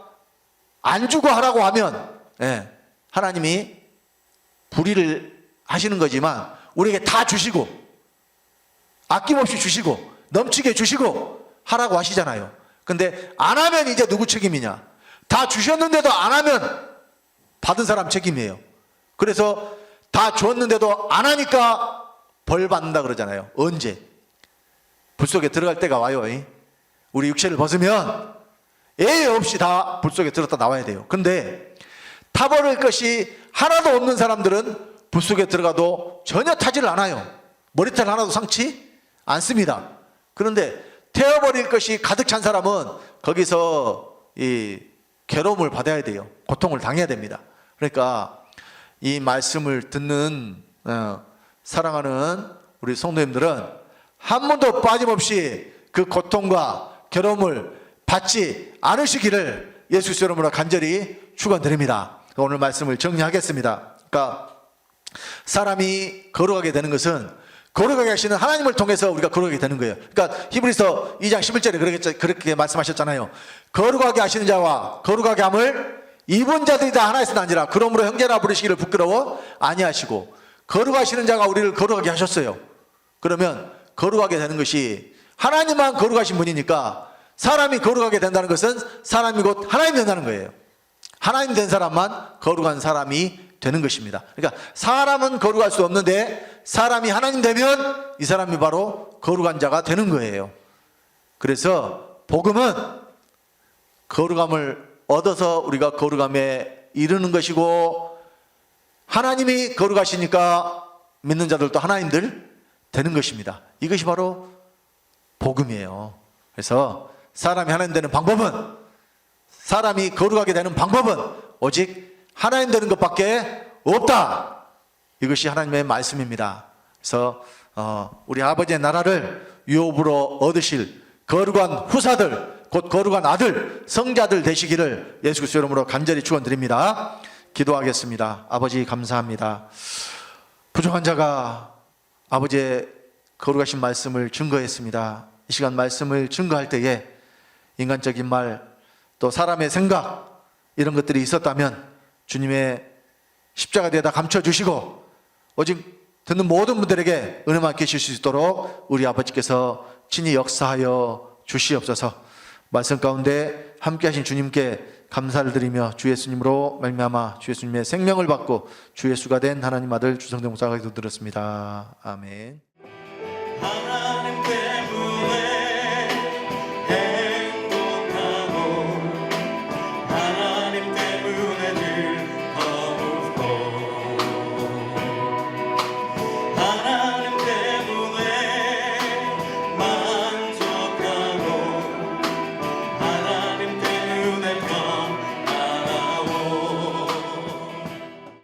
안 주고 하라고 하면 하나님이 불의를 하시는 거지만 우리에게 다 주시고 아낌없이 주시고 넘치게 주시고 하라고 하시잖아요. 근데 안 하면 이제 누구 책임이냐? 다 주셨는데도 안 하면 받은 사람 책임이에요. 그래서 다 주었는데도 안 하니까 벌 받는다 그러잖아요. 언제? 불 속에 들어갈 때가 와요. 우리 육체를 벗으면 예외 없이 다 불 속에 들었다 나와야 돼요. 근데 타버릴 것이 하나도 없는 사람들은 불 속에 들어가도 전혀 타지를 않아요. 머리털 하나도 상치 않습니다. 그런데 태워버릴 것이 가득 찬 사람은 거기서 이 괴로움을 받아야 돼요. 고통을 당해야 됩니다. 그러니까 이 말씀을 듣는 사랑하는 우리 성도님들은 한 번도 빠짐없이 그 고통과 괴로움을 받지 않으시기를 예수 그리스도 이름으로 간절히 축원드립니다. 오늘 말씀을 정리하겠습니다. 그러니까 사람이 거룩하게 되는 것은 거룩하게 하시는 하나님을 통해서 우리가 거룩하게 되는 거예요. 그러니까 히브리서 2장 11절에 그렇게 말씀하셨잖아요. 거룩하게 하시는 자와 거룩하게 함을 입은 자들이 다 하나에서 난지라. 그러므로 형제라 부르시기를 부끄러워 아니하시고, 거룩하시는 자가 우리를 거룩하게 하셨어요. 그러면 거룩하게 되는 것이 하나님만 거룩하신 분이니까 사람이 거룩하게 된다는 것은 사람이 곧 하나님 된다는 거예요. 하나님 된 사람만 거룩한 사람이 되는 것입니다. 그러니까 사람은 거룩할 수 없는데 사람이 하나님 되면 이 사람이 바로 거룩한 자가 되는 거예요. 그래서 복음은 거룩함을 얻어서 우리가 거룩함에 이르는 것이고, 하나님이 거룩하시니까 믿는 자들도 하나님들 되는 것입니다. 이것이 바로 복음이에요. 그래서 사람이 하나님 되는 방법은, 사람이 거룩하게 되는 방법은 오직 하나님 되는 것밖에 없다. 이것이 하나님의 말씀입니다. 그래서 우리 아버지의 나라를 유업으로 얻으실 거룩한 후사들, 곧 거룩한 아들, 성자들 되시기를 예수 그리스도 이름으로 간절히 축원드립니다. 기도하겠습니다. 아버지 감사합니다. 부족한 자가 아버지의 거룩하신 말씀을 증거했습니다. 이 시간 말씀을 증거할 때에 인간적인 말, 또 사람의 생각, 이런 것들이 있었다면 주님의 십자가 되다 감춰주시고 오직 듣는 모든 분들에게 은혜만 계실 수 있도록 우리 아버지께서 친히 역사하여 주시옵소서. 말씀 가운데 함께 하신 주님께 감사를 드리며 주 예수님으로 말미암아 주 예수님의 생명을 받고 주 예수가 된 하나님 아들 주성대 목사가 기도드렸습니다. 아멘.